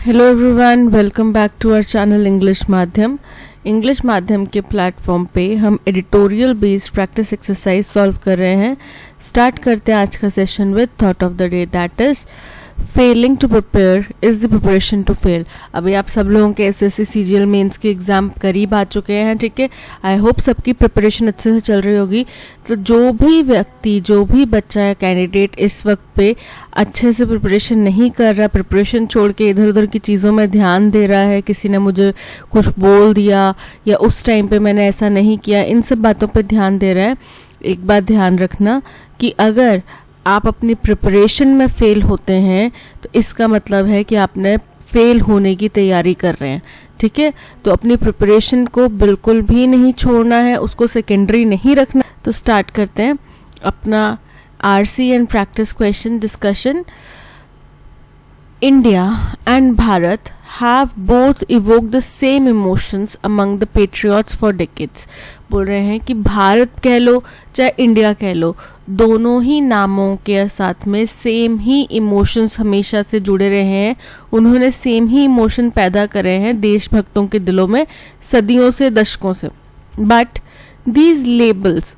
Hello everyone, welcome back to our channel English माध्यम के platform पे हम editorial based practice exercise solve कर रहे हैं। स्टार्ट करते हैं आज का session with thought of the day, that is failing to prepare is the preparation to fail. अभी आप सब लोगों के एसएससी सीजीएल मेंस के एग्जाम करीब आ चुके हैं, ठीक है। आई होप सबकी प्रिपरेशन अच्छे से चल रही होगी। तो जो भी व्यक्ति, जो भी बच्चा या कैंडिडेट इस वक्त पे अच्छे से प्रिपरेशन नहीं कर रहा, प्रिपरेशन छोड़ के इधर उधर की चीज़ों में ध्यान दे रहा है, किसी ने मुझे कुछ बोल दिया या उस टाइम पे मैंने ऐसा नहीं किया, इन सब बातों पे ध्यान दे रहा है, एक बात ध्यान रखना कि अगर आप अपनी प्रिपरेशन में फेल होते हैं तो इसका मतलब है कि आपने फेल होने की तैयारी कर रहे हैं, ठीक है। तो अपनी प्रिपरेशन को बिल्कुल भी नहीं छोड़ना है, उसको सेकेंडरी नहीं रखना। तो स्टार्ट करते हैं अपना RC and practice question discussion. India and Bharat have both evoked the same emotions among the patriots for decades। बोल रहे हैं कि भारत कह लो चाहे इंडिया कह लो, दोनों ही नामों के साथ में सेम ही इमोशंस हमेशा से जुड़े रहे हैं। उन्होंने सेम ही इमोशन पैदा करे हैं देशभक्तों के दिलों में सदियों से, दशकों से। But these labels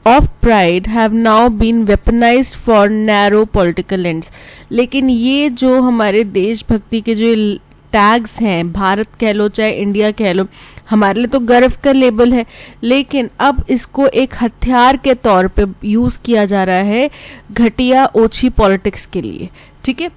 of pride have now been weaponized for narrow political ends। लेकिन ये जो हमारे देशभक्ति के जो टैग्स हैं, भारत कह लो चाहे इंडिया कह लो, हमारे लिए तो गर्व का लेबल है, लेकिन अब इसको एक हथियार के तौर पे यूज किया जा रहा है घटिया ओछी पॉलिटिक्स के लिए, ठीक है।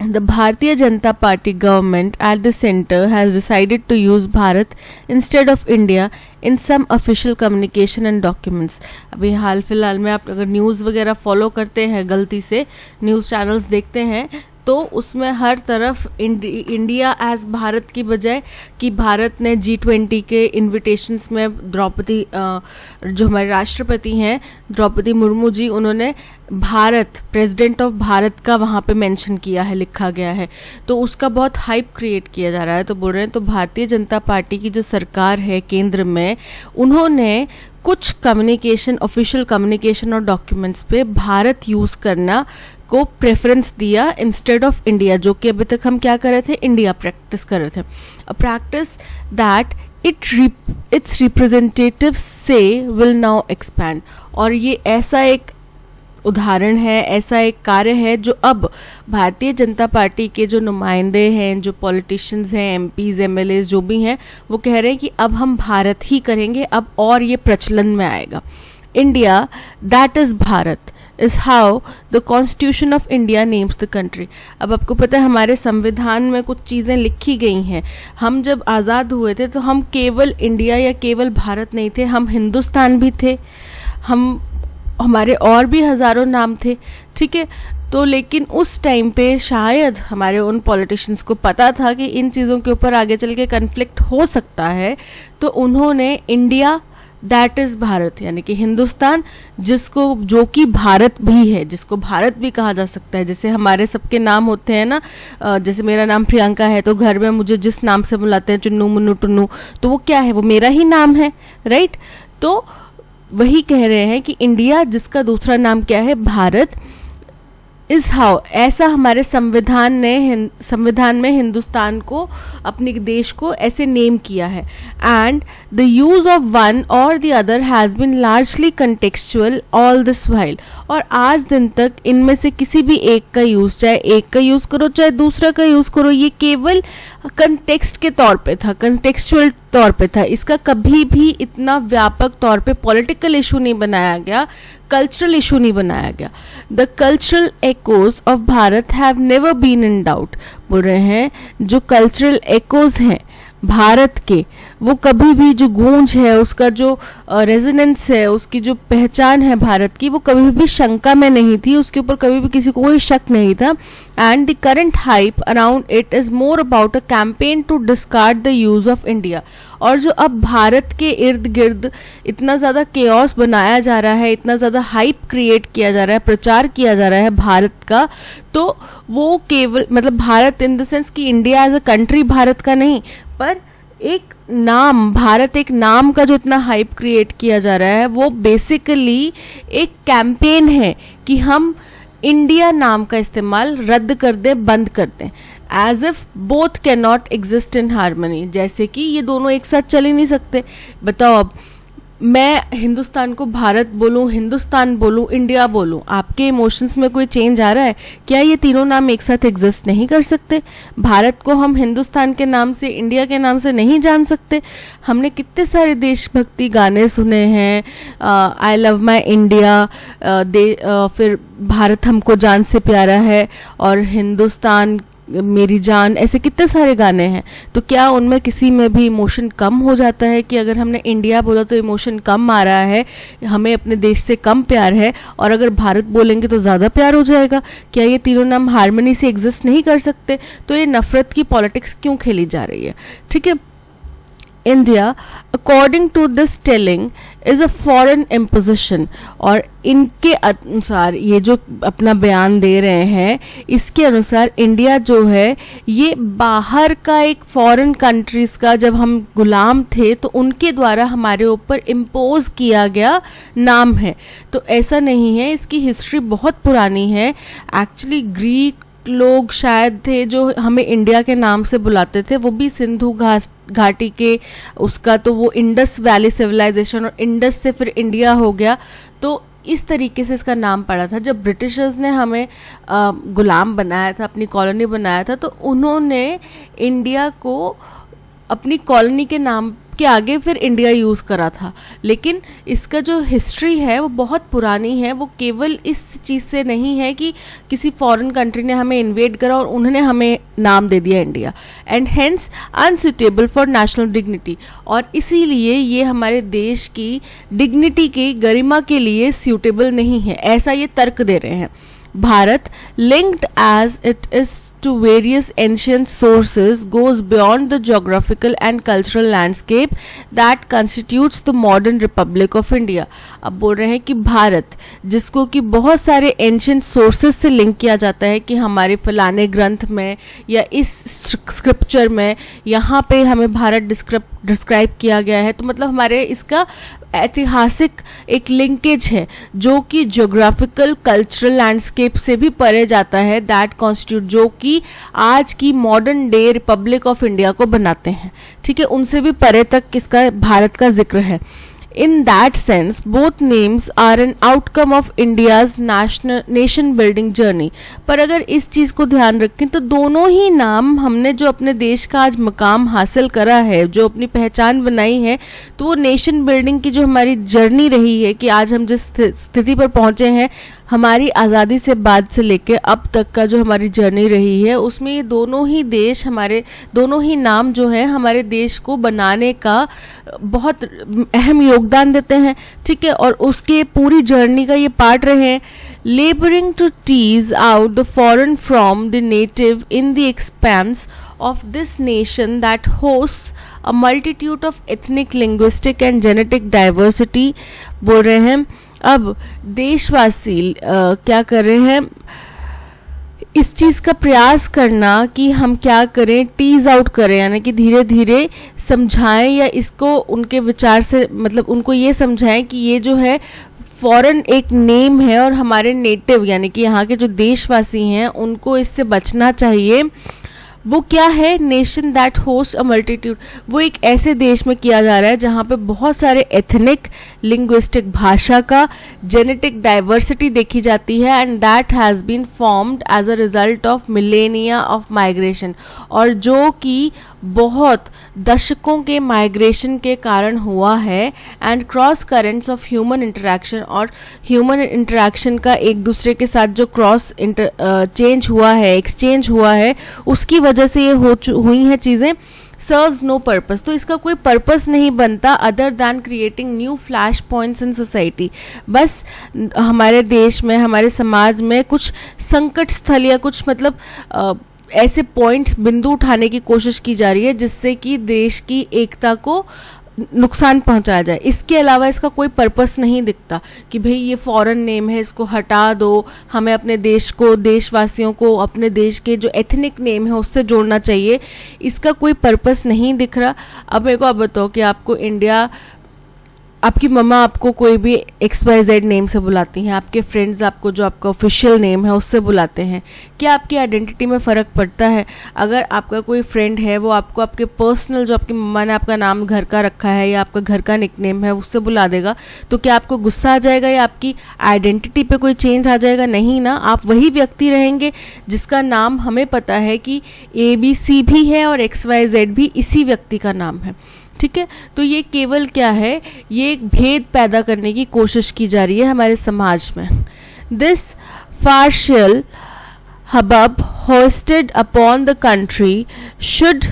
The Bharatiya Janata Party government at the center has decided to use Bharat instead of India in some official communication and documents। अभी हाल फिलहाल में आप अगर न्यूज़ वगैरह फॉलो करते हैं, गलती से न्यूज़ चैनल्स देखते हैं, तो उसमें हर तरफ इंडिया एज भारत की बजाय कि भारत ने G20 के इन्विटेशंस में द्रौपदी, जो हमारे राष्ट्रपति हैं द्रौपदी मुर्मू जी, उन्होंने भारत, प्रेसिडेंट ऑफ भारत का वहाँ पे मेंशन किया है, लिखा गया है। तो उसका बहुत हाइप क्रिएट किया जा रहा है। तो बोल रहे हैं तो भारतीय जनता पार्टी की जो सरकार है केंद्र में, उन्होंने कुछ कम्युनिकेशन, ऑफिशियल कम्युनिकेशन और डॉक्यूमेंट्स पे भारत यूज़ करना को प्रेफरेंस दिया इंस्टेड ऑफ इंडिया, जो कि अभी तक हम क्या कर रहे थे, इंडिया प्रैक्टिस कर रहे थे। A practice that it's representatives से विल नाउ एक्सपैंड। और ये ऐसा एक उदाहरण है, ऐसा एक कार्य है जो अब भारतीय जनता पार्टी के जो नुमाइंदे हैं, जो पॉलिटिशियंस हैं, एमपीज, एमएलएज जो भी हैं, वो कह रहे हैं कि अब हम भारत ही करेंगे अब, और ये प्रचलन में आएगा। India that is Bharat is how the Constitution of India names the country। अब आपको पता है हमारे संविधान में कुछ चीज़ें लिखी गई हैं। हम जब आज़ाद हुए थे तो हम केवल इंडिया या केवल भारत नहीं थे, हम हिंदुस्तान भी थे, हमारे और भी हज़ारों नाम थे, ठीक है। तो लेकिन उस टाइम पे शायद हमारे उन पॉलिटिशियंस को पता था कि इन चीज़ों के ऊपर आगे चल के कन्फ्लिक्ट हो सकता है, तो उन्होंने इंडिया दैट इज भारत, यानी कि हिंदुस्तान, जिसको, जो कि भारत भी है, जिसको भारत भी कहा जा सकता है। जैसे हमारे सबके नाम होते हैं ना, जैसे मेरा नाम प्रियंका है, तो घर में मुझे जिस नाम से बुलाते हैं, चुन्नू मुन्नू टुन्नू, तो वो क्या है, वो मेरा ही नाम है, राइट। तो वही कह रहे हैं कि इंडिया, जिसका दूसरा नाम क्या है, भारत, इस हाउ, ऐसा हमारे संविधान में हिंदुस्तान को, अपने देश को ऐसे नेम किया है। And the use of one और the other has been largely contextual all this while. और आज दिन तक इनमें से किसी भी एक का यूज, चाहे एक का यूज करो चाहे दूसरा का यूज करो, ये केवल कंटेक्स्ट के तौर पे था, कंटेक्चुअल तौर पे था। इसका कभी भी इतना व्यापक तौर पे पॉलिटिकल इशू नहीं बनाया गया, कल्चरल इशू नहीं बनाया गया। The cultural echoes of Bharat have never been in doubt. बोल रहे हैं जो कल्चरल एकोज हैं भारत के, वो कभी भी, जो गूंज है उसका, जो रेजोनेंस है, उसकी जो पहचान है भारत की, वो कभी भी शंका में नहीं थी, उसके ऊपर कभी भी किसी को कोई शक नहीं था। And the current hype around it is more about a campaign to discard the use of India. और जो अब भारत के इर्द गिर्द इतना ज़्यादा केओस बनाया जा रहा है, इतना ज़्यादा हाइप क्रिएट किया जा रहा है, प्रचार किया जा रहा है भारत का, तो वो केवल, मतलब भारत इन द सेंस कि India as a country Bharat का नहीं, पर एक नाम, भारत एक नाम का जो इतना हाइप क्रिएट किया जा रहा है, वो बेसिकली एक कैंपेन है कि हम इंडिया नाम का इस्तेमाल रद्द कर दें, बंद कर दें, as if both can not exist in harmony, जैसे कि ये दोनों एक साथ चल ही नहीं सकते। बताओ, अब मैं हिंदुस्तान को भारत बोलूं, हिंदुस्तान बोलूं, इंडिया बोलूं, आपके इमोशंस में कोई चेंज आ रहा है क्या? ये तीनों नाम एक साथ एग्जिस्ट नहीं कर सकते? भारत को हम हिंदुस्तान के नाम से, इंडिया के नाम से नहीं जान सकते? हमने कितने सारे देशभक्ति गाने सुने हैं, आई लव माई इंडिया, फिर भारत हमको जान से प्यारा है, और हिंदुस्तान मेरी जान, ऐसे कितने सारे गाने हैं। तो क्या उनमें किसी में भी इमोशन कम हो जाता है कि अगर हमने इंडिया बोला तो इमोशन कम आ रहा है, हमें अपने देश से कम प्यार है, और अगर भारत बोलेंगे तो ज़्यादा प्यार हो जाएगा? क्या ये तीनों नाम हार्मनी से एग्जिस्ट नहीं कर सकते? तो ये नफरत की पॉलिटिक्स क्यों खेली जा रही है? ठीक है, India according to this telling is a foreign imposition, और इनके अनुसार ये जो अपना बयान दे रहे हैं, इसके अनुसार इंडिया जो है ये बाहर का एक फॉरेन कंट्रीज का, जब हम गुलाम थे तो उनके द्वारा हमारे ऊपर इम्पोज किया गया नाम है। तो ऐसा नहीं है, इसकी हिस्ट्री बहुत पुरानी है। एक्चुअली ग्रीक लोग शायद थे जो हमें इंडिया के नाम से बुलाते थे, वो भी सिंधु घाटी के उसका, तो वो इंडस वैली सिविलाइजेशन, और इंडस से फिर इंडिया हो गया। तो इस तरीके से इसका नाम पड़ा था। जब ब्रिटिशर्स ने हमें गुलाम बनाया था, अपनी कॉलोनी बनाया था, तो उन्होंने इंडिया को अपनी कॉलोनी के नाम के आगे फिर इंडिया यूज़ करा था। लेकिन इसका जो हिस्ट्री है वो बहुत पुरानी है। वो केवल इस चीज़ से नहीं है कि किसी फॉरेन कंट्री ने हमें इन्वेड करा और उन्होंने हमें नाम दे दिया India, and hence unsuitable for national dignity, और इसीलिए ये हमारे देश की डिग्निटी की गरिमा के लिए सूटेबल नहीं है, ऐसा ये तर्क दे रहे हैं। Bharat linked as it is to various ancient sources goes beyond the geographical and cultural landscape that constitutes the modern Republic of India। अब बोल रहे हैं कि भारत, जिसको कि बहुत एंशिएंट एंशिएंट सोर्सेज से लिंक किया जाता है कि हमारे फलाने ग्रंथ में या इस स्क्रिप्चर में यहाँ पे हमें भारत डिस्क्राइब किया गया है, तो मतलब हमारे इसका ऐतिहासिक एक लिंकेज है जो कि ज्योग्राफिकल कल्चरल लैंडस्केप से भी परे जाता है, दैट कॉन्स्टिट्यूट, जो कि आज की modern day Republic of India को बनाते हैं। ठीक है, उनसे भी परे तक किसका, भारत का जिक्र है। In that sense, both names are an outcome of India's nation building journey। पर अगर इस चीज़ को ध्यान रखें तो दोनों ही नाम, हमने जो अपने देश का आज मकाम हासिल करा है, जो अपनी पहचान बनाई है, तो वो नेशन बिल्डिंग की जो हमारी जर्नी रही है कि आज हम जिस स्थिति पर पहुँचे हैं, हमारी आज़ादी से बाद से लेकर अब तक का जो हमारी जर्नी रही है, उसमें ये दोनों ही देश, हमारे दोनों ही नाम जो है हमारे देश को बनाने का बहुत अहम योगदान देते हैं। ठीक है, और उसके पूरी जर्नी का ये पार्ट रहे हैं। Labouring to tease out the foreign from the native in the expense of this nation that hosts a multitude of ethnic, linguistic and genetic diversity, बोल रहे हैं। अब देशवासी क्या कर रहे हैं, इस चीज़ का प्रयास करना कि हम क्या करें, टीज आउट करें, यानी कि धीरे धीरे समझाएं या इसको उनके विचार से, मतलब उनको ये समझाएं कि ये जो है फॉरेन एक नेम है और हमारे नेटिव यानी कि यहाँ के जो देशवासी हैं उनको इससे बचना चाहिए। वो क्या है, nation that host a multitude, वो एक ऐसे देश में किया जा रहा है जहाँ पे बहुत सारे एथनिक, लिंग्विस्टिक, भाषा का, जेनेटिक डाइवर्सिटी देखी जाती है, and that has been formed as a result of millennia of migration, और जो कि बहुत दशकों के माइग्रेशन के कारण हुआ है, and cross currents of human interaction, और ह्यूमन इंटरेक्शन का एक दूसरे के साथ जो क्रॉस चेंज हुआ है, एक्सचेंज हुआ है, उसकी वजह से ये हुई हैं चीज़ें। सर्व्स नो पर्पस, तो इसका कोई पर्पस नहीं बनता other than creating new flash points in society. बस हमारे देश में, हमारे समाज में कुछ संकट स्थल या कुछ मतलब ऐसे पॉइंट्स, बिंदु उठाने की कोशिश की जा रही है जिससे कि देश की एकता को नुकसान पहुंचाया जाए। इसके अलावा इसका कोई पर्पस नहीं दिखता कि भाई ये फॉरेन नेम है, इसको हटा दो, हमें अपने देश को, देशवासियों को अपने देश के जो एथनिक नेम है उससे जोड़ना चाहिए। इसका कोई पर्पस नहीं दिख रहा। अब मेरे को आप बताओ कि आपको इंडिया आपकी मम्मा आपको कोई भी XYZ नेम से बुलाती हैं, आपके फ्रेंड्स आपको जो आपका ऑफिशियल नेम है उससे बुलाते हैं, क्या आपकी आइडेंटिटी में फ़र्क पड़ता है? अगर आपका कोई फ्रेंड है वो आपको आपके पर्सनल, जो आपकी मम्मा ने आपका नाम घर का रखा है या आपका घर का निकनेम है उससे बुला देगा, तो क्या आपको गुस्सा आ जाएगा या आपकी आइडेंटिटी पे कोई चेंज आ जाएगा? नहीं ना, आप वही व्यक्ति रहेंगे जिसका नाम हमें पता है कि ABC भी है और XYZ भी इसी व्यक्ति का नाम है। ठीक है, तो ये केवल क्या है, ये एक भेद पैदा करने की कोशिश की जा रही है हमारे समाज में। This farcical hubbub hosted upon the country should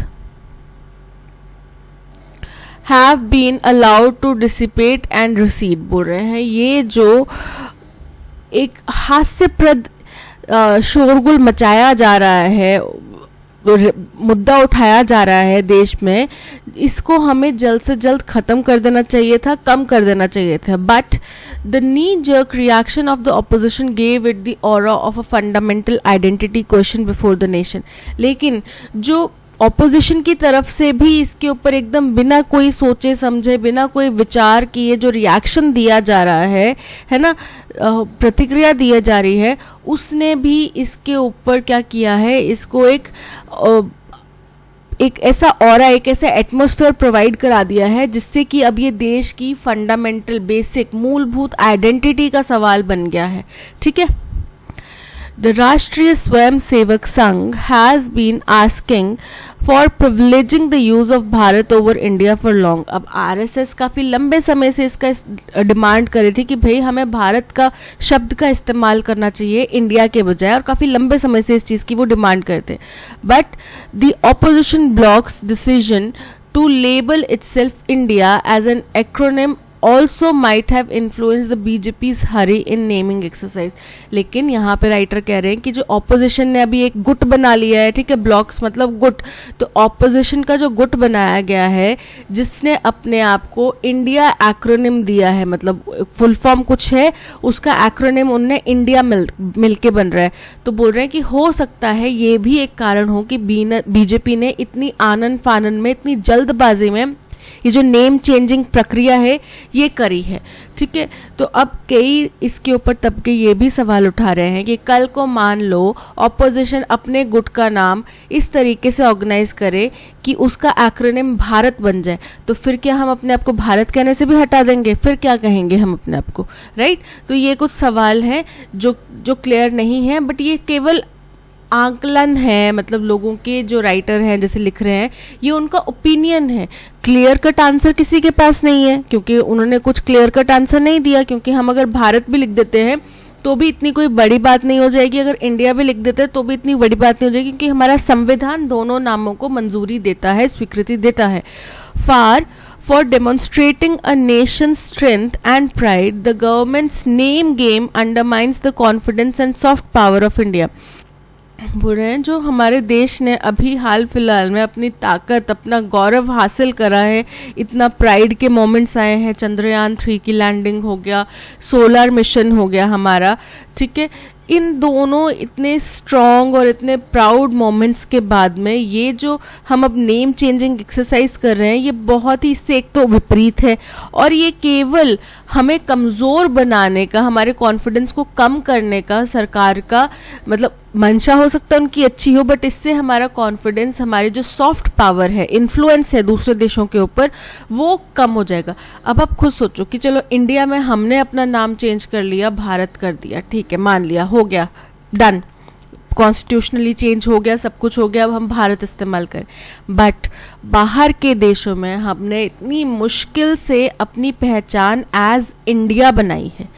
have been allowed to dissipate and recede. बोल रहे हैं ये जो एक हास्यप्रद शोरगुल मचाया जा रहा है, मुद्दा उठाया जा रहा है देश में, इसको हमें जल्द से जल्द खत्म कर देना चाहिए था, कम कर देना चाहिए था। But the knee jerk reaction of the opposition gave it the aura of a fundamental identity question before the nation. लेकिन जो ऑपोजिशन की तरफ से भी इसके ऊपर एकदम बिना कोई सोचे समझे, बिना कोई विचार किए जो रिएक्शन दिया जा रहा है ना, प्रतिक्रिया दी जा रही है, उसने भी इसके ऊपर क्या किया है, इसको एक ऐसा ऑरा, एक ऐसा एटमॉस्फेयर प्रोवाइड करा दिया है जिससे कि अब ये देश की फंडामेंटल, बेसिक, मूलभूत आइडेंटिटी का सवाल बन गया है। ठीक है, The Rashtriya Swayamsevak Sangh has been asking for privileging the use of Bharat over India for long. अब RSS काफ़ी लंबे समय से इसका डिमांड कर रही थी कि भाई हमें भारत का शब्द का इस्तेमाल करना चाहिए इंडिया के बजाय, और काफ़ी लंबे समय से इस चीज़ की वो डिमांड करते। But the opposition blocks decision to label itself India as an acronym also might have influenced the BJP's hurry in naming exercise। लेकिन यहाँ पे राइटर कह रहे हैं कि जो ऑपोजिशन ने अभी एक गुट बना लिया है, ठीक है, ब्लॉक्स मतलब गुट, तो ऑपोजिशन का जो गुट बनाया गया है जिसने अपने आप को इंडिया एक्रोनिम दिया है, मतलब फुल फॉर्म कुछ है, उसका एक्रोनिम उनने इंडिया मिल के बन रहा है। तो बोल रहे हैं कि हो सकता है ये भी एक कारण हो कि BJP ने इतनी आनन फानन में, इतनी जल्दबाजी में ये जो नेम चेंजिंग प्रक्रिया है ये करी है। ठीक है, तो अब कई इसके ऊपर तबके ये भी सवाल उठा रहे हैं कि कल को मान लो ऑपोजिशन अपने गुट का नाम इस तरीके से ऑर्गेनाइज करे कि उसका एक्रोनिम भारत बन जाए, तो फिर क्या हम अपने आप को भारत कहने से भी हटा देंगे? फिर क्या कहेंगे हम अपने आप को, राइट? तो ये कुछ सवाल हैं जो क्लियर नहीं है, बट ये केवल आंकलन है, मतलब लोगों के जो राइटर हैं जैसे लिख रहे हैं, ये उनका ओपिनियन है। क्लियर कट आंसर किसी के पास नहीं है, क्योंकि उन्होंने कुछ क्लियर कट आंसर नहीं दिया। क्योंकि हम अगर भारत भी लिख देते हैं तो भी इतनी कोई बड़ी बात नहीं हो जाएगी, अगर इंडिया भी लिख देते हैं तो भी इतनी बड़ी बात नहीं हो जाएगी, क्योंकि हमारा संविधान दोनों नामों को मंजूरी देता है, स्वीकृति देता है। For demonstrating a nation's strength and pride, the government's name game undermines the confidence and soft power of India। बोल रहे हैं जो हमारे देश ने अभी हाल फिलहाल में अपनी ताकत, अपना गौरव हासिल करा है, इतना प्राइड के मोमेंट्स आए हैं, चंद्रयान 3 की लैंडिंग हो गया, सोलर मिशन हो गया हमारा, ठीक है, इन दोनों इतने स्ट्रॉन्ग और इतने प्राउड मोमेंट्स के बाद में ये जो हम अब नेम चेंजिंग एक्सरसाइज कर रहे हैं, ये बहुत ही इससे एक तो विपरीत है, और ये केवल हमें कमज़ोर बनाने का, हमारे कॉन्फिडेंस को कम करने का सरकार का मतलब मंशा हो सकता है उनकी अच्छी हो, बट इससे हमारा कॉन्फिडेंस, हमारी जो सॉफ्ट पावर है, इन्फ्लुएंस है दूसरे देशों के ऊपर, वो कम हो जाएगा। अब आप खुद सोचो कि चलो इंडिया में हमने अपना नाम चेंज कर लिया, भारत कर दिया, ठीक है, मान लिया, हो गया, डन, कॉन्स्टिट्यूशनली चेंज हो गया, सब कुछ हो गया, अब हम भारत इस्तेमाल करें। बट बाहर के देशों में हमने इतनी मुश्किल से अपनी पहचान एज इंडिया बनाई है,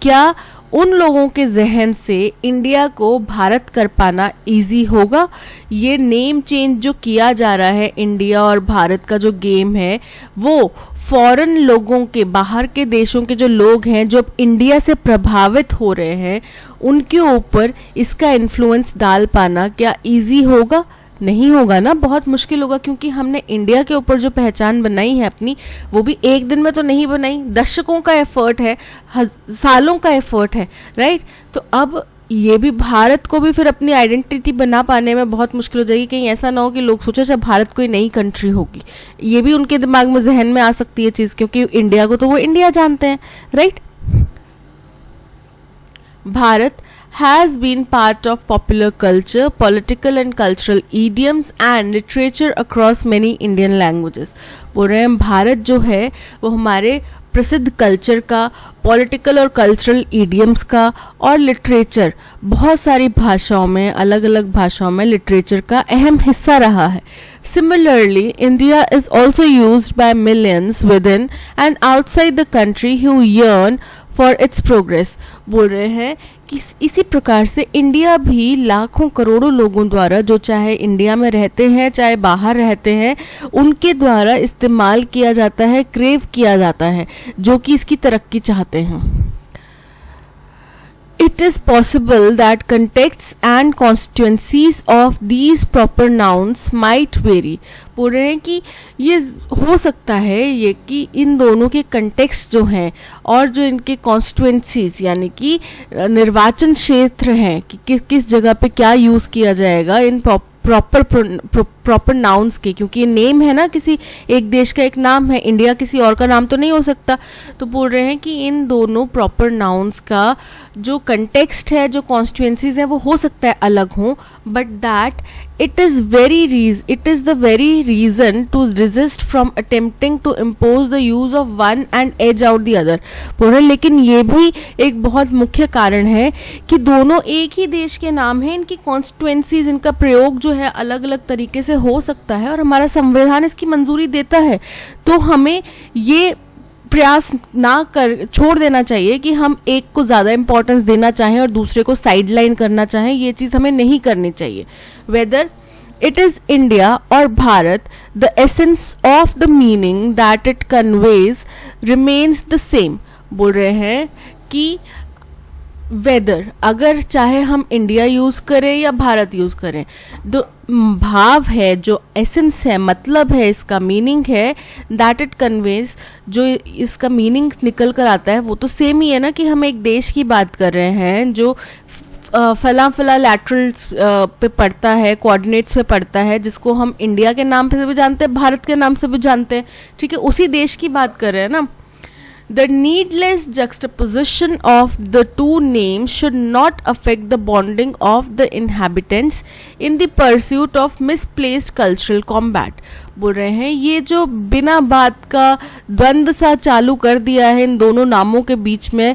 क्या उन लोगों के जहन से इंडिया को भारत कर पाना इजी होगा? ये नेम चेंज जो किया जा रहा है, इंडिया और भारत का जो गेम है, वो फॉरेन लोगों के, बाहर के देशों के जो लोग हैं जो इंडिया से प्रभावित हो रहे हैं, उनके ऊपर इसका इन्फ्लुएंस डाल पाना क्या इजी होगा? नहीं होगा ना, बहुत मुश्किल होगा, क्योंकि हमने इंडिया के ऊपर जो पहचान बनाई है अपनी, वो भी एक दिन में तो नहीं बनाई, दशकों का एफर्ट है, सालों का एफर्ट है, राइट? तो अब ये भी भारत को भी फिर अपनी आइडेंटिटी बना पाने में बहुत मुश्किल हो जाएगी। कहीं ऐसा ना हो कि लोग सोचे अच्छा भारत कोई नई कंट्री होगी, ये भी उनके दिमाग में जहन में आ सकती है चीज़, क्योंकि इंडिया को तो वो इंडिया जानते हैं, right. Bharat has been part of popular culture, political and cultural idioms and literature across many Indian languages। बोल रहे हैं भारत जो है वो हमारे प्रसिद्ध कल्चर का, पॉलिटिकल और कल्चरल ईडियम्स का और लिटरेचर, बहुत सारी भाषाओं में, अलग अलग भाषाओं में लिटरेचर का अहम हिस्सा रहा है। Similarly, India is also used by millions within and outside the country who yearn for its progress। बोल रहे हैं कि इसी प्रकार से इंडिया भी लाखों करोड़ों लोगों द्वारा, जो चाहे इंडिया में रहते हैं चाहे बाहर रहते हैं, उनके द्वारा इस्तेमाल किया जाता है, क्रेव किया जाता है, जो कि इसकी तरक्की चाहते हैं। It is possible that contexts and constituencies of these proper nouns might vary। बोल रहे हैं कि ये हो सकता है ये कि इन दोनों के कंटेक्स्ट जो हैं और जो इनके कॉन्स्टिट्यूएंसीज यानी कि निर्वाचन क्षेत्र हैं कि किस जगह पे क्या यूज़ किया जाएगा इन प्रॉपर नाउन्स के, क्योंकि ये नेम है ना, किसी एक देश का एक नाम है, इंडिया किसी और का नाम तो नहीं हो सकता। तो बोल रहे हैं कि इन दोनों प्रॉपर नाउन्स का जो कंटेक्स्ट है, जो कॉन्स्टिट्यूएंसीज है, वो हो सकता है अलग हों, but that it is the very reason to resist from attempting to impose the use of one and edge out the other। बोल रहे लेकिन ये भी एक बहुत मुख्य कारण है कि दोनों एक ही देश के नाम हैं, इनकी कॉन्स्टिट्यूएंसीज, इनका प्रयोग जो है अलग अलग तरीके से हो सकता है और हमारा संविधान इसकी मंजूरी देता है। तो हमें ये प्रयास ना कर छोड़ देना चाहिए कि हम एक को ज़्यादा इंपॉर्टेंस देना चाहें और दूसरे को साइडलाइन करना चाहें, ये चीज़ हमें नहीं करनी चाहिए। वेदर इट इज़ इंडिया और Bharat, the essence of the meaning that it conveys remains the same. बोल रहे हैं कि वेदर, अगर चाहे हम इंडिया यूज़ करें या भारत यूज़ करें, जो भाव है, जो एसेंस है, मतलब है, इसका मीनिंग है, दैट इट कन्वेज, जो इसका मीनिंग निकल कर आता है वो तो सेम ही है ना। कि हम एक देश की बात कर रहे हैं जो फला लैटरल्स पे पड़ता है, कोऑर्डिनेट्स पे पड़ता है, जिसको हम इंडिया के नाम से भी जानते हैं, भारत के नाम से भी जानते हैं, ठीक है, उसी देश की बात कर रहे हैं ना। The needless juxtaposition of the two names should not affect the bonding of the inhabitants in the pursuit of misplaced cultural combat। बोल रहे हैं ये जो बिना बात का द्वंद्व सा चालू कर दिया है इन दोनों नामों के बीच में,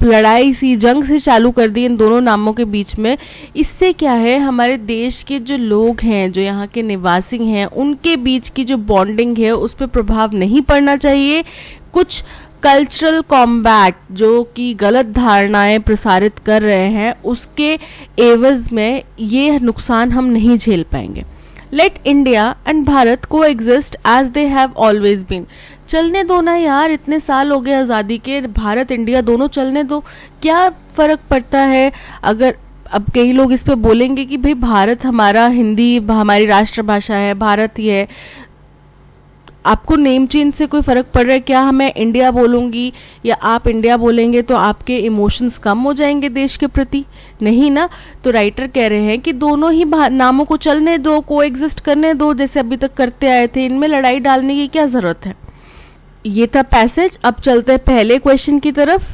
लड़ाई सी, जंग से चालू कर दी इन दोनों नामों के बीच में, इससे क्या है, हमारे देश के जो लोग हैं, जो यहाँ के निवासी हैं, उनके बीच की जो बॉन्डिंग है उस पर प्रभाव नहीं पड़ना चाहिए। कुछ कल्चरल कॉम्बैट जो कि गलत धारणाएं प्रसारित कर रहे हैं, उसके एवज में ये नुकसान हम नहीं झेल पाएंगे। लेट इंडिया एंड भारत को exist as they have always been. चलने दो ना यार, इतने साल हो गए आज़ादी के, भारत इंडिया दोनों चलने दो, क्या फ़र्क पड़ता है। अगर अब कई लोग इस पे बोलेंगे कि भाई भारत हमारा, हिंदी हमारी राष्ट्रभाषा है, भारत ही है, आपको नेम चेंज से कोई फ़र्क पड़ रहा है क्या। मैं इंडिया बोलूँगी या आप इंडिया बोलेंगे तो आपके इमोशंस कम हो जाएंगे देश के प्रति, नहीं ना। तो राइटर कह रहे हैं कि दोनों ही नामों को चलने दो, को एग्जिस्ट करने दो, जैसे अभी तक करते आए थे, इनमें लड़ाई डालने की क्या ज़रूरत है। ये था पैसेज। अब चलते हैं पहले क्वेश्चन की तरफ।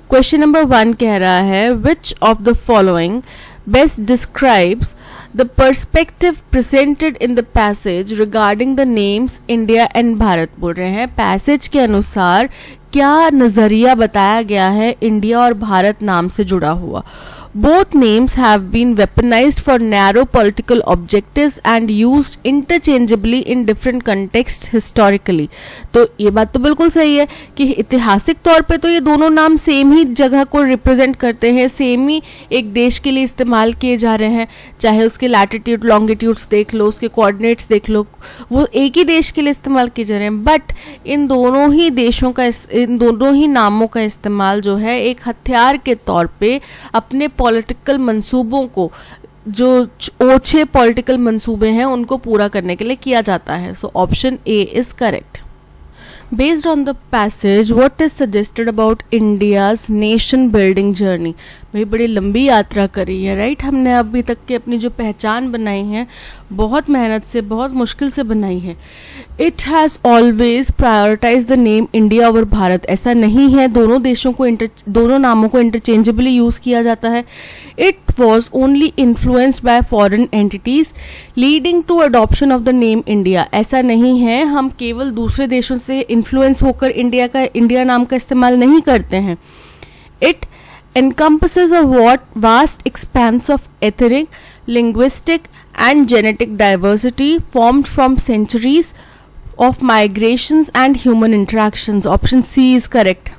क्वेश्चन नंबर 1 कह रहा है, which of the following best describes the perspective presented in the passage regarding the names India and Bharat। बोल रहे हैं पैसेज के अनुसार क्या नज़रिया बताया गया है इंडिया और भारत नाम से जुड़ा हुआ। Both names have been weaponized for narrow political objectives and used interchangeably in different contexts historically। तो ये बात तो बिल्कुल सही है कि ऐतिहासिक तौर पे तो ये दोनों नाम सेम ही जगह को रिप्रेजेंट करते हैं, सेम ही एक देश के लिए इस्तेमाल किए जा रहे हैं, चाहे उसके लैटिट्यूड लॉन्गिट्यूड्स देख लो, उसके कोऑर्डिनेट्स देख लो, वो एक ही देश के लिए इस्तेमाल किए जा रहे हैं। बट इन दोनों ही देशों का, इन दोनों ही नामों का इस्तेमाल जो है एक हथियार के तौर पे अपने पॉलिटिकल मंसूबों को, जो ओछे पॉलिटिकल मंसूबे हैं उनको पूरा करने के लिए किया जाता है। So option A is correct. Based on the passage, what is suggested about India's nation building journey? भाई बड़ी लंबी यात्रा करी है, राइट। हमने अभी तक की अपनी जो पहचान बनाई है बहुत मेहनत से, बहुत मुश्किल से बनाई है। It has always prioritize the name India over Bharat. ऐसा नहीं है, दोनों देशों को दोनों नामों को इंटरचेंजेबली यूज़ किया जाता है। It was only influenced by foreign entities leading to adoption of the name India. ऐसा नहीं है, हम केवल दूसरे देशों से इन्फ्लुएंस होकर इंडिया नाम का इस्तेमाल नहीं करते हैं। It encompasses a vast expanse of ethnic, linguistic and genetic diversity formed from centuries of migrations and human interactions. Option C is correct.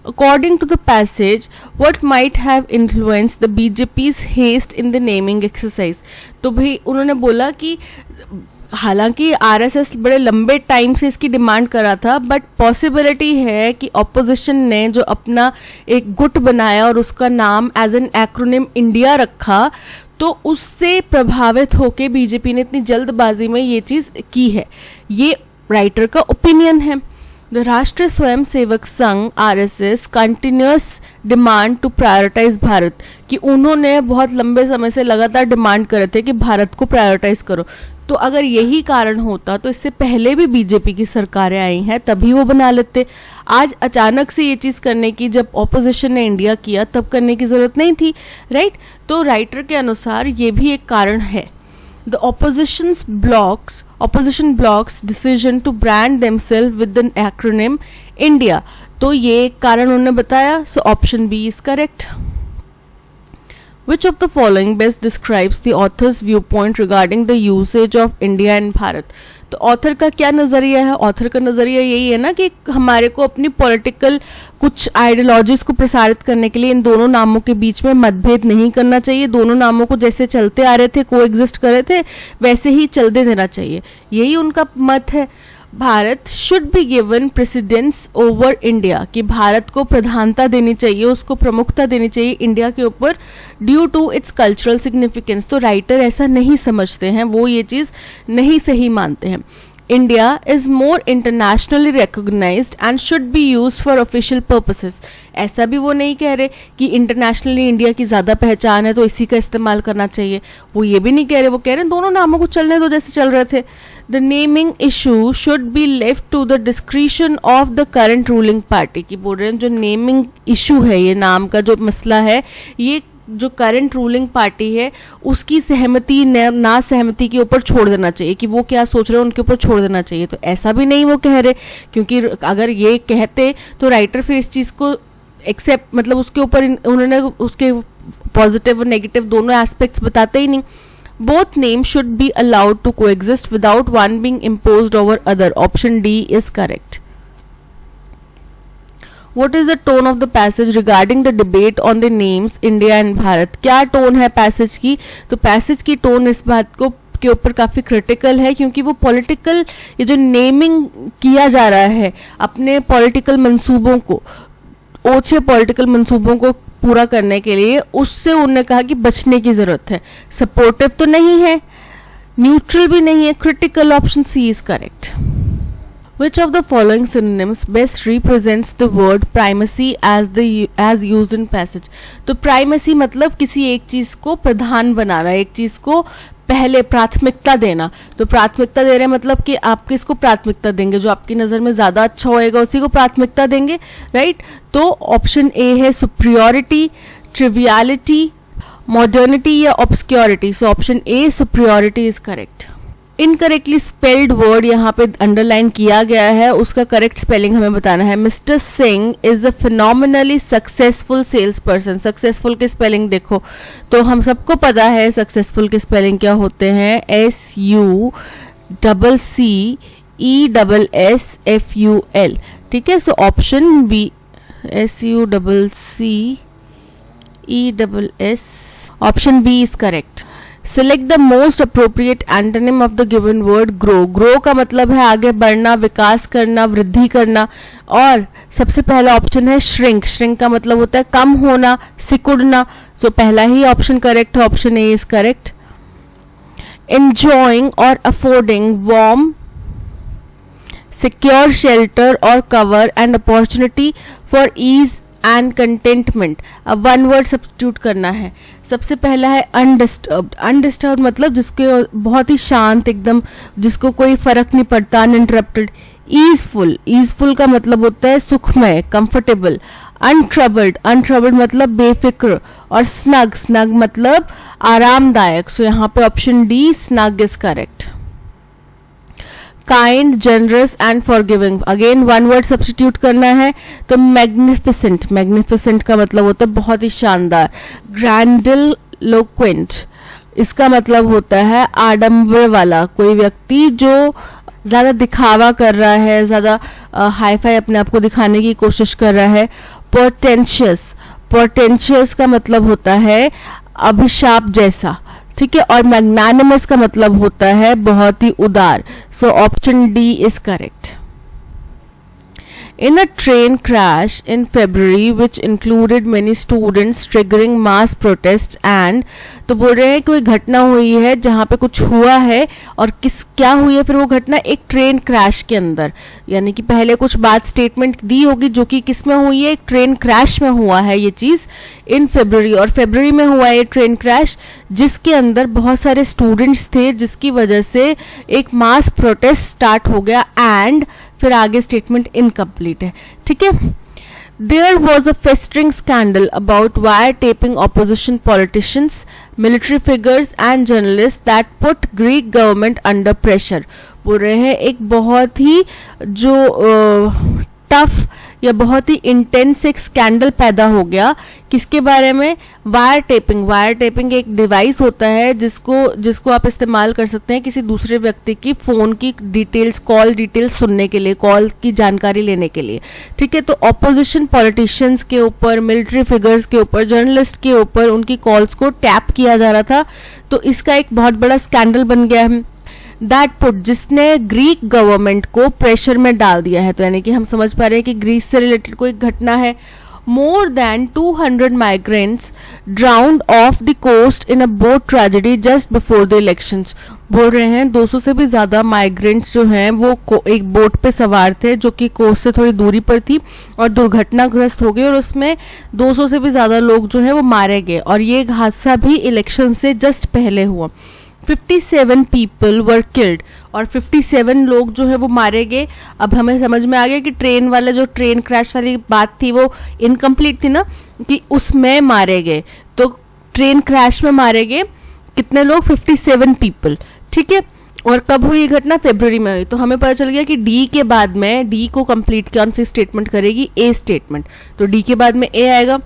According to the passage, what might have influenced the BJP's haste in the naming exercise? तो भाई उन्होंने बोला कि हालांकि RSS बड़े लंबे time से इसकी डिमांड करा था, बट पॉसिबिलिटी है कि ऑपोजिशन ने जो अपना एक गुट बनाया और उसका नाम एज एन एक्रोनिम इंडिया रखा, तो उससे प्रभावित होके बीजेपी ने इतनी जल्दबाजी में ये चीज की है। ये राइटर का ओपिनियन है। द राष्ट्रीय Swayam Sevak Sangh RSS continuous demand to prioritize Bharat, कि उन्होंने बहुत लंबे समय से लगातार डिमांड करे थे कि भारत को प्रायोरिटाइज करो। तो अगर यही कारण होता तो इससे पहले भी बीजेपी की सरकारें आई हैं, तभी वो बना लेते। आज अचानक से ये चीज़ करने की, जब ऑपोजिशन ने इंडिया किया तब करने की ज़रूरत नहीं थी, राइट। तो राइटर के अनुसार ये भी एक कारण है। The opposition blocks decision to brand themselves with an acronym India, तो ये एक कारण उन्होंने बताया। So option B is correct. Which of the following best describes the author's viewpoint regarding the usage of India and Bharat? तो author का क्या नज़रिया है? ऑथर का नज़रिया यही है ना कि हमारे को अपनी पॉलिटिकल कुछ आइडियोलॉजीज को प्रसारित करने के लिए इन दोनों नामों के बीच में मतभेद नहीं करना चाहिए। दोनों नामों को जैसे चलते आ रहे थे, कोएग्जिस्ट कर रहे थे, वैसे ही चलते देना चाहिए। यही उनका मत है। Bharat should be given precedence over India, कि भारत को प्रधानता देनी चाहिए, उसको प्रमुखता देनी चाहिए इंडिया के ऊपर due to its cultural significance. तो राइटर ऐसा नहीं समझते हैं, वो ये चीज़ नहीं सही मानते हैं। India is more internationally recognised and should be used for official purposes. ऐसा भी वो नहीं कह रहे कि इंटरनेशनली इंडिया की ज़्यादा पहचान है तो इसी का इस्तेमाल करना चाहिए। वो ये भी नहीं कह रहे, वो कह रहे हैं दोनों नामों को चलने दो जैसे चल रहे थे। The naming issue should be left to the discretion of the current ruling party, की बोल रहे हैं जो नेमिंग इशू है, ये नाम का जो मसला है, ये जो करंट रूलिंग पार्टी है उसकी सहमति ना सहमति के ऊपर छोड़ देना चाहिए, कि वो क्या सोच रहे हैं उनके ऊपर छोड़ देना चाहिए। तो ऐसा भी नहीं वो कह रहे, क्योंकि अगर ये कहते तो राइटर फिर इस चीज़ को एक्सेप्ट, मतलब उसके ऊपर उन्होंने उसके पॉजिटिव और नेगेटिव दोनों एस्पेक्ट्स बताते ही नहीं। Both name should be allowed to coexist without one being imposed over other. Option D is correct. What is the tone of the passage regarding the debate on the names India and Bharat? क्या tone है passage की? तो passage की tone इस बात को के ऊपर काफ़ी क्रिटिकल है, क्योंकि वो पॉलिटिकल, ये जो नेमिंग किया जा रहा है अपने पॉलिटिकल मंसूबों को, ओछे पॉलिटिकल मंसूबों को पूरा करने के लिए, उससे उन्होंने कहा कि बचने की ज़रूरत है। सपोर्टिव तो नहीं है, न्यूट्रल भी नहीं है, critical. Option C is correct. Which of the following synonyms best represents the word primacy as used in passage? तो primacy मतलब किसी एक चीज को प्रधान बनाना, एक चीज को पहले प्राथमिकता देना। तो प्राथमिकता दे रहे हैं मतलब कि आप किसको प्राथमिकता देंगे, जो आपकी नज़र में ज़्यादा अच्छा होएगा उसी को प्राथमिकता देंगे, राइट। तो ऑप्शन ए है सुप्रियोरिटी, ट्रिवियलिटी, मॉडर्निटी या obscurity. So option A superiority is correct. Incorrectly spelled word यहाँ पे अंडरलाइन किया गया है, उसका करेक्ट स्पेलिंग हमें बताना है। Mister Singh is a phenomenally successful sales person. Successful के स्पेलिंग देखो तो हम सबको पता है सक्सेसफुल के स्पेलिंग क्या होते हैं, SUCCESSFUL, ठीक है। So option B SUCCESS, option B is correct. Select the most appropriate antonym of the given word grow. Grow का मतलब है आगे बढ़ना, विकास करना, वृद्धि करना। और सबसे पहला ऑप्शन है shrink. Shrink का मतलब होता है कम होना, सिकुड़ना। तो पहला ही ऑप्शन करेक्ट है, option A is correct. Enjoying or affording warm, secure shelter or cover and opportunity for ease and contentment. अब वन वर्ड सब्स्टिट्यूट करना है। सबसे पहला है अनडिस्टर्ब्ड। अनडिस्टर्ब्ड मतलब जिसके बहुत ही शांत एकदम, जिसको कोई फर्क नहीं पड़ता, अनइंटरप्टेड। ईजफुल, ईजफुल का मतलब होता है सुखमय, कंफर्टेबल। अनट्रबल्ड, अनट्रबल्ड मतलब बेफिक्र। और स्नग, स्नग मतलब आरामदायक। सो यहाँ पे option D snug is correct. Kind, generous and forgiving, again one word substitute करना है तो मैग्निफिसेंट, मैग्निफिसेंट का मतलब होता है बहुत ही शानदार। ग्रैंडिलोक्वेंट, इसका मतलब होता है आडंबर वाला, कोई व्यक्ति जो ज्यादा दिखावा कर रहा है, ज्यादा हाई फाई अपने आप को दिखाने की कोशिश कर रहा है। पोर्टेंशियस, पोर्टेंशियस का मतलब होता है अभिशाप जैसा, ठीक है। और मैग्नानिमस का मतलब होता है बहुत ही उदार। So option D is correct. In a train crash in February which included many students triggering mass protests and, तो बोल रहे हैं कोई घटना हुई है जहाँ पे कुछ हुआ है और क्या हुई है फिर वो घटना एक ट्रेन क्रैश के अंदर, यानी कि पहले कुछ बात स्टेटमेंट दी होगी जो कि किस में हुई है, एक ट्रेन क्रैश में हुआ है ये चीज इन फरवरी, और फरवरी में हुआ है ये ट्रेन क्रैश जिसके अंदर बहुत सारे स्टूडेंट्स थे जिसकी वजह से एक मास प्रोटेस्ट स्टार्ट हो गया एंड फिर आगे स्टेटमेंट इनकम्प्लीट है, ठीक है। There was a festering scandal about wiretapping opposition politicians, military figures and journalists that put Greek government under pressure. बोल रहे हैं एक बहुत ही जो टफ या बहुत ही इंटेंस एक स्कैंडल पैदा हो गया। किसके बारे में? Wire tapping. वायर टेपिंग एक डिवाइस होता है जिसको आप इस्तेमाल कर सकते हैं किसी दूसरे व्यक्ति की फोन की डिटेल्स, कॉल डिटेल्स सुनने के लिए, कॉल की जानकारी लेने के लिए, ठीक है। तो ऑपोजिशन पॉलिटिशियंस के ऊपर, मिलिट्री फिगर्स के ऊपर, जर्नलिस्ट के ऊपर उनकी कॉल्स को टैप किया जा रहा था। तो इसका एक बहुत बड़ा स्कैंडल बन गया है। दैट पुट, जिसने ग्रीक गवर्नमेंट को प्रेशर में डाल दिया है, तो यानी कि हम समझ पा रहे हैं कि ग्रीस से रिलेटेड कोई घटना है। More than 200 migrants drowned off the coast in a boat tragedy just before the elections. बोल रहे हैं 200 से भी ज्यादा माइग्रेंट्स जो हैं वो एक बोट पे सवार थे जो कि कोस्ट से थोड़ी दूरी पर थी और दुर्घटनाग्रस्त हो गए और उसमें 200 से भी ज्यादा लोग जो हैं वो मारे गए, और ये हादसा भी इलेक्शन से जस्ट पहले हुआ। 57 पीपल वर किल्ड, और 57 लोग जो है वो मारे गए। अब हमें समझ में आ गया कि ट्रेन वाला जो ट्रेन क्रैश वाली बात थी वो इनकम्प्लीट थी ना, कि उसमें मारे गए। तो ट्रेन क्रैश में मारे गए कितने लोग? 57 पीपल, ठीक है। और कब हुई ये घटना? फरवरी में हुई। तो हमें पता चल गया कि डी के बाद में, डी को कंप्लीट कौन सी स्टेटमेंट करेगी? ए स्टेटमेंट। तो डी के बाद में ए आएगा,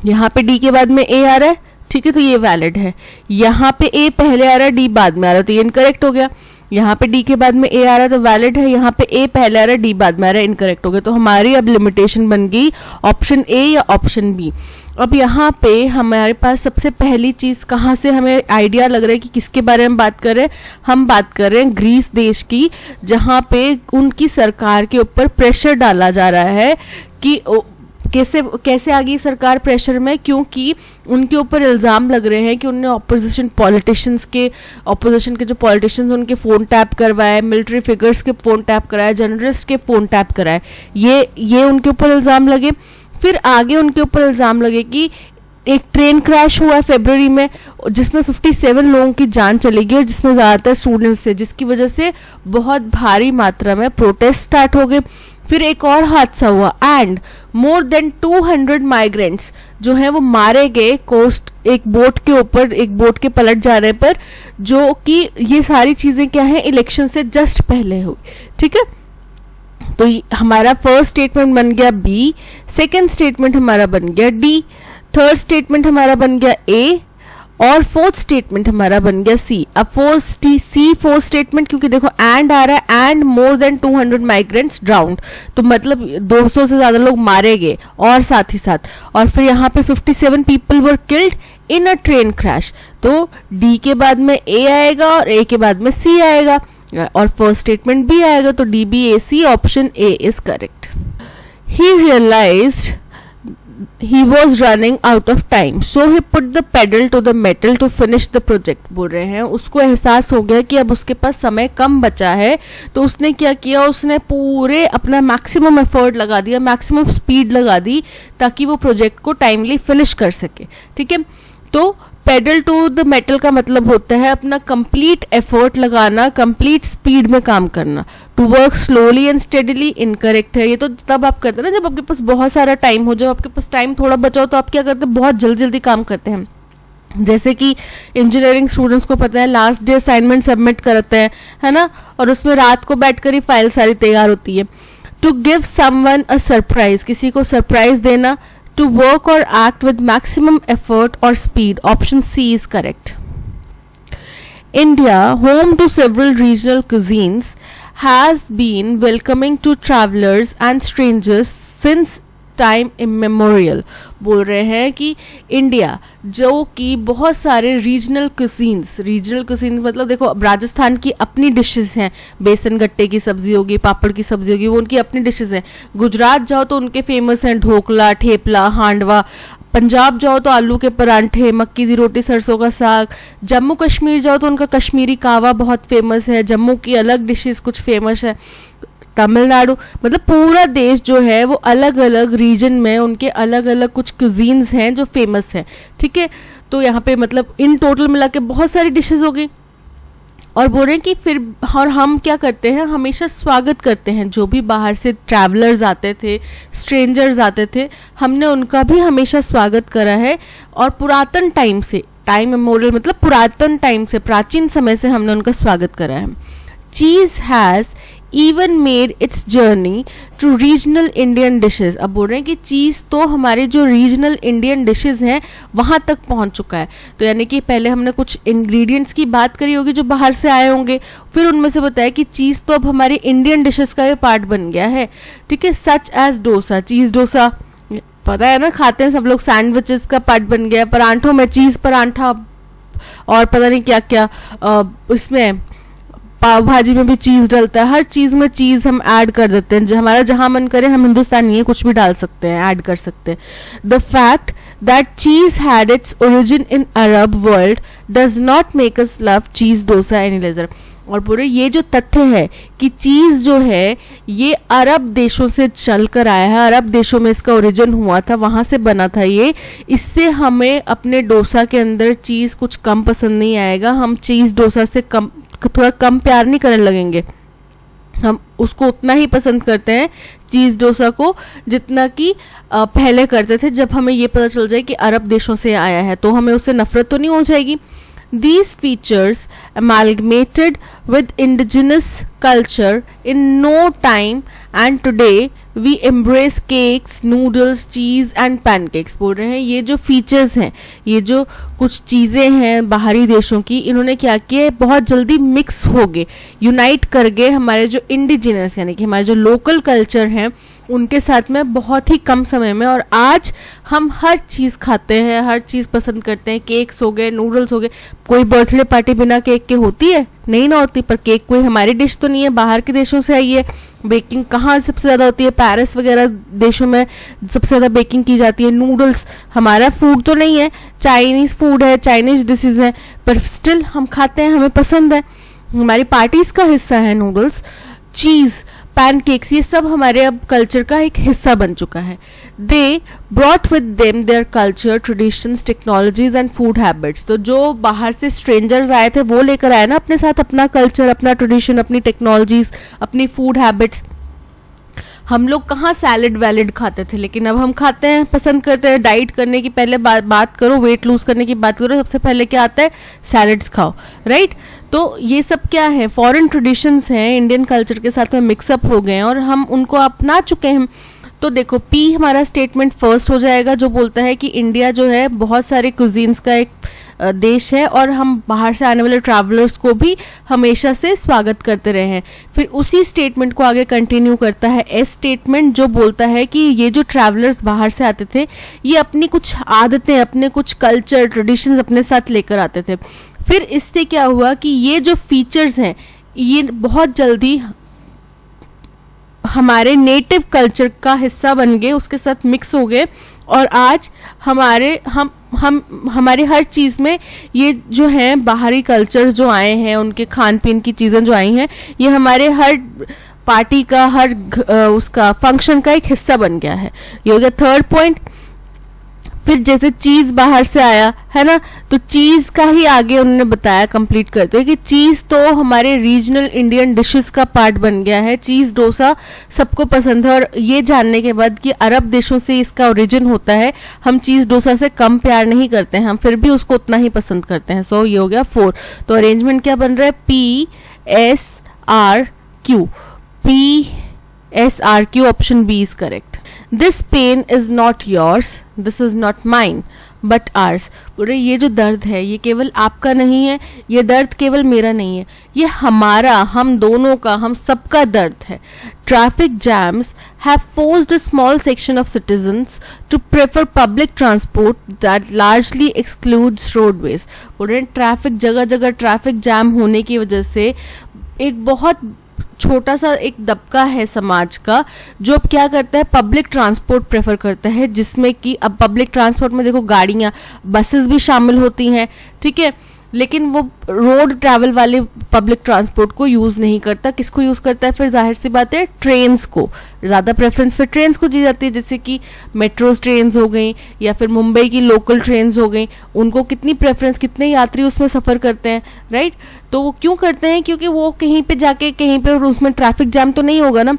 यहाँ पे डी के बाद में ए आ रहा है, ठीक है, तो ये वैलिड है। यहाँ पे ए पहले आ रहा है, डी बाद में आ रहा है, तो ये इनकरेक्ट हो गया। यहाँ पे डी के बाद में ए आ रहा है तो वैलिड है, यहाँ पे ए पहले आ रहा है, डी बाद में आ रहा है, इनकरेक्ट हो गया। तो हमारी अब लिमिटेशन बन गई ऑप्शन ए या ऑप्शन बी। अब यहाँ पे हमारे पास सबसे पहली चीज कहाँ से हमें आइडिया लग रहा है कि किसके बारे में बात कर रहे हैं? हम बात कर रहे हैं ग्रीस देश की, जहाँ पे उनकी सरकार के ऊपर प्रेशर डाला जा रहा है कि कैसे आ गई सरकार प्रेशर में? क्योंकि उनके ऊपर इल्ज़ाम लग रहे हैं कि उन्होंने ऑपोजिशन के जो पॉलिटिशियंस उनके फ़ोन टैप करवाए, मिलिट्री फिगर्स के फ़ोन टैप कराए, जर्नलिस्ट के फ़ोन टैप कराए, ये उनके ऊपर इल्ज़ाम लगे। फिर आगे उनके ऊपर इल्ज़ाम लगे कि एक ट्रेन क्रैश हुआ है फरवरी में जिसमें 57 लोगों की जान चली गई और जिसमें ज़्यादातर स्टूडेंट्स थे, जिसकी वजह से बहुत भारी मात्रा में प्रोटेस्ट स्टार्ट हो गए। फिर एक और हादसा हुआ एंड मोर देन 200 माइग्रेंट्स जो है वो मारे गए कोस्ट, एक बोट के ऊपर, एक बोट के पलट जाने पर, जो कि ये सारी चीजें क्या है? इलेक्शन से जस्ट पहले हुई, ठीक है। तो हमारा फर्स्ट स्टेटमेंट बन गया बी, सेकेंड स्टेटमेंट हमारा बन गया डी, थर्ड स्टेटमेंट हमारा बन गया ए, और फोर्थ स्टेटमेंट हमारा बन गया सी। अब फोर्थ स्टेटमेंट, क्योंकि देखो एंड आ रहा है, एंड मोर देन 200 माइग्रेंट्स ड्राउन्ड, तो मतलब 200 से ज्यादा लोग मारे गए और साथ ही साथ, और फिर यहाँ पे 57 people were killed in a train crash. तो डी के बाद में ए आएगा और ए के बाद में सी आएगा और फर्स्ट स्टेटमेंट बी आएगा, तो D B A C option A is correct. He realized he was running out of time, so he put the pedal to the metal to finish the project। बोल रहे हैं उसको एहसास हो गया कि अब उसके पास समय कम बचा है, तो उसने क्या किया, उसने पूरे अपना मैक्सिमम एफर्ट लगा दिया, मैक्सिमम स्पीड लगा दी ताकि वो प्रोजेक्ट को टाइमली फिनिश कर सके। ठीक है, तो पेडल टू द मेटल का मतलब होता है अपना कंप्लीट एफर्ट लगाना, कंप्लीट स्पीड में काम करना। To work slowly and steadily incorrect है, ये तो तब आप करते हैं ना जब आपके पास बहुत सारा टाइम हो, जब आपके पास टाइम थोड़ा बचा हो तो आप क्या करते हैं, बहुत जल्दी जल्दी काम करते हैं। जैसे कि इंजीनियरिंग स्टूडेंट्स को पता है लास्ट डे असाइनमेंट सबमिट करते हैं, है ना, और उसमें रात को बैठकर ही फाइल सारी तैयार होती है। To give someone a surprise, किसी को सरप्राइज देना। To work or act with maximum effort or speed, option C is correct. India, home to several regional cuisines, has been welcoming to travelers and strangers since time immemorial. बोल रहे हैं कि India जो कि बहुत सारे regional cuisines मतलब देखो अब राजस्थान की अपनी डिशेस हैं, बेसन गट्टे की सब्जी होगी, पापड़ की सब्जी होगी, वो उनकी अपनी डिशेस हैं। गुजरात जाओ तो उनके फेमस हैं ढोकला, ठेपला, हांडवा। पंजाब जाओ तो आलू के परांठे, मक्की दी रोटी, सरसों का साग। जम्मू कश्मीर जाओ तो उनका कश्मीरी कावा बहुत फेमस है, जम्मू की अलग डिशेस कुछ फेमस है। तमिलनाडु, मतलब पूरा देश जो है वो अलग अलग रीजन में उनके अलग अलग कुछ क्यूजीन्स हैं जो फेमस हैं। ठीक है, तो यहाँ पे मतलब इन टोटल मिला के बहुत सारी डिशेस हो गई। और बोल रहे हैं कि फिर और हम क्या करते हैं, हमेशा स्वागत करते हैं जो भी बाहर से ट्रैवलर्स आते थे, स्ट्रेंजर्स आते थे, हमने उनका भी हमेशा स्वागत करा है। और पुरातन टाइम से, टाइम मेमोरियल मतलब पुरातन टाइम से, प्राचीन समय से हमने उनका स्वागत करा है। चीज has even made its journey to regional Indian dishes। अब बोल रहे हैं कि चीज़ तो हमारे जो रीजनल इंडियन डिशेस हैं वहाँ तक पहुँच चुका है। तो यानी कि पहले हमने कुछ इंग्रेडिएंट्स की बात करी होगी जो बाहर से आए होंगे, फिर उनमें से बताया कि चीज़ तो अब हमारे इंडियन डिशेस का भी पार्ट बन गया है। ठीक है, सच एज डोसा, चीज़ डोसा पता है ना, खाते हैं सब लोग, सैंडविचेस का पार्ट बन गया, परांठों में चीज़ परांठा, और पता नहीं क्या क्या, इसमें पाव भाजी में भी चीज डलता है, हर चीज में चीज हम ऐड कर देते हैं, जो हमारा जहां मन करे, हम हिंदुस्तानी है कुछ भी डाल सकते हैं, ऐड कर सकते हैं। द फैक्ट दैट चीज had its origin in Arab world does not make us love चीज डोसा एनी लेजर। और पूरे ये जो तथ्य है कि चीज जो है ये अरब देशों से चल कर आया है, अरब देशों में इसका ओरिजिन हुआ था, वहां से बना था ये, इससे हमें अपने डोसा के अंदर चीज कुछ कम पसंद नहीं आएगा, हम चीज डोसा से थोड़ा कम प्यार नहीं करने लगेंगे, हम उसको उतना ही पसंद करते हैं चीज़ डोसा को जितना कि पहले करते थे। जब हमें ये पता चल जाए कि अरब देशों से आया है तो हमें उससे नफरत तो नहीं हो जाएगी। These features amalgamated with indigenous culture in no time, and today we embrace cakes, noodles, cheese and pancakes। बोल रहे हैं ये जो फीचर्स हैं, ये जो कुछ चीज़ें हैं बाहरी देशों की, इन्होंने क्या किया, बहुत जल्दी मिक्स हो गए, यूनाइट कर गए हमारे जो इंडिजिनस यानी कि हमारे जो लोकल कल्चर हैं उनके साथ में बहुत ही कम समय में। और आज हम हर चीज़ खाते हैं, हर चीज़ पसंद करते हैं, केक्स हो गए, नूडल्स हो गए। कोई बर्थडे पार्टी बिना केक के होती है? नहीं ना होती। पर केक कोई हमारी डिश तो नहीं है, बाहर के देशों से आई है। बेकिंग कहाँ सबसे ज़्यादा होती है? पेरिस वगैरह देशों में सबसे ज़्यादा बेकिंग की जाती है। नूडल्स हमारा फूड तो नहीं है, चाइनीज़ फूड है, चाइनीज़ डिशेज है, पर स्टिल हम खाते हैं, हमें पसंद है, हमारी पार्टीज का हिस्सा है नूडल्स। चीज़, पैनकेक्स, ये सब हमारे अब कल्चर का एक हिस्सा बन चुका है। They brought with them their culture, traditions, technologies and food habits. तो जो बाहर से स्ट्रेंजर्स आए थे वो लेकर आए ना अपने साथ अपना कल्चर, अपना ट्रेडिशन, अपनी टेक्नोलॉजीज, अपनी फूड हैबिट्स। हम लोग कहाँ सैलड वैलड खाते थे, लेकिन अब हम खाते हैं, पसंद करते हैं। डाइट करने की पहले बात करो, वेट लूज करने की बात करो, सबसे पहले क्या आता है? सैलड्स खाओ, राइट। तो ये सब क्या है? फॉरेन ट्रेडिशंस हैं, इंडियन कल्चर के साथ में मिक्सअप हो गए हैं और हम उनको अपना चुके हैं। तो देखो पी हमारा स्टेटमेंट फर्स्ट हो जाएगा जो बोलता है कि इंडिया जो है बहुत सारे कुजीन्स का एक देश है और हम बाहर से आने वाले ट्रैवलर्स को भी हमेशा से स्वागत करते रहे हैं। फिर उसी स्टेटमेंट को आगे कंटिन्यू करता है एस स्टेटमेंट जो बोलता है कि ये जो ट्रैवलर्स बाहर से आते थे ये अपनी कुछ आदतें, अपने कुछ कल्चर, ट्रेडिशंस अपने साथ लेकर आते थे। फिर इससे क्या हुआ कि ये जो फीचर्स हैं ये बहुत जल्दी हमारे नेटिव कल्चर का हिस्सा बन गए, उसके साथ मिक्स हो गए और आज हमारे हर चीज में ये जो है बाहरी कल्चर जो आए हैं, उनके खान पीन की चीजें जो आई हैं, ये हमारे हर पार्टी का, हर उसका फंक्शन का एक हिस्सा बन गया है। ये हो गया थर्ड पॉइंट। फिर जैसे चीज बाहर से आया है ना, तो चीज का ही आगे उन्होंने बताया कंप्लीट करते हुए कि चीज तो हमारे रीजनल इंडियन डिशेस का पार्ट बन गया है। चीज डोसा सबको पसंद है, और ये जानने के बाद कि अरब देशों से इसका ओरिजिन होता है, हम चीज डोसा से कम प्यार नहीं करते हैं, हम फिर भी उसको उतना ही पसंद करते हैं। सो ये हो गया 4। तो अरेंजमेंट क्या बन रहा है? PSRQ, PSRQ, option B is correct. This pen is not yours, this is not mine but ours. बोले ये जो दर्द है ये केवल आपका नहीं है, ये दर्द केवल मेरा नहीं है, ये हमारा, हम दोनों का, हम सबका दर्द है। Traffic jams have forced a small section of citizens to prefer public transport that largely excludes roadways. बोल रहे ट्रैफिक, जगह जगह ट्रैफिक जैम होने की वजह से एक बहुत छोटा सा एक दबका है समाज का जो अब क्या करता है, पब्लिक ट्रांसपोर्ट प्रेफर करता है, जिसमें कि अब पब्लिक ट्रांसपोर्ट में देखो गाड़ियां, बसेस भी शामिल होती हैं, ठीक है, लेकिन वो रोड ट्रैवल वाले पब्लिक ट्रांसपोर्ट को यूज नहीं करता। किसको यूज करता है? फिर जाहिर सी बात है ट्रेन्स को ज्यादा प्रेफरेंस फिर ट्रेन्स को दी जाती है, जैसे कि मेट्रोज ट्रेन्स हो गई या फिर मुंबई की लोकल ट्रेन्स हो गई, उनको कितनी प्रेफरेंस, कितने यात्री उसमें सफर करते हैं, राइट। तो वो क्यों करते हैं? क्योंकि वो कहीं पे जाके कहीं पे उसमें ट्रैफिक जाम तो नहीं होगा ना,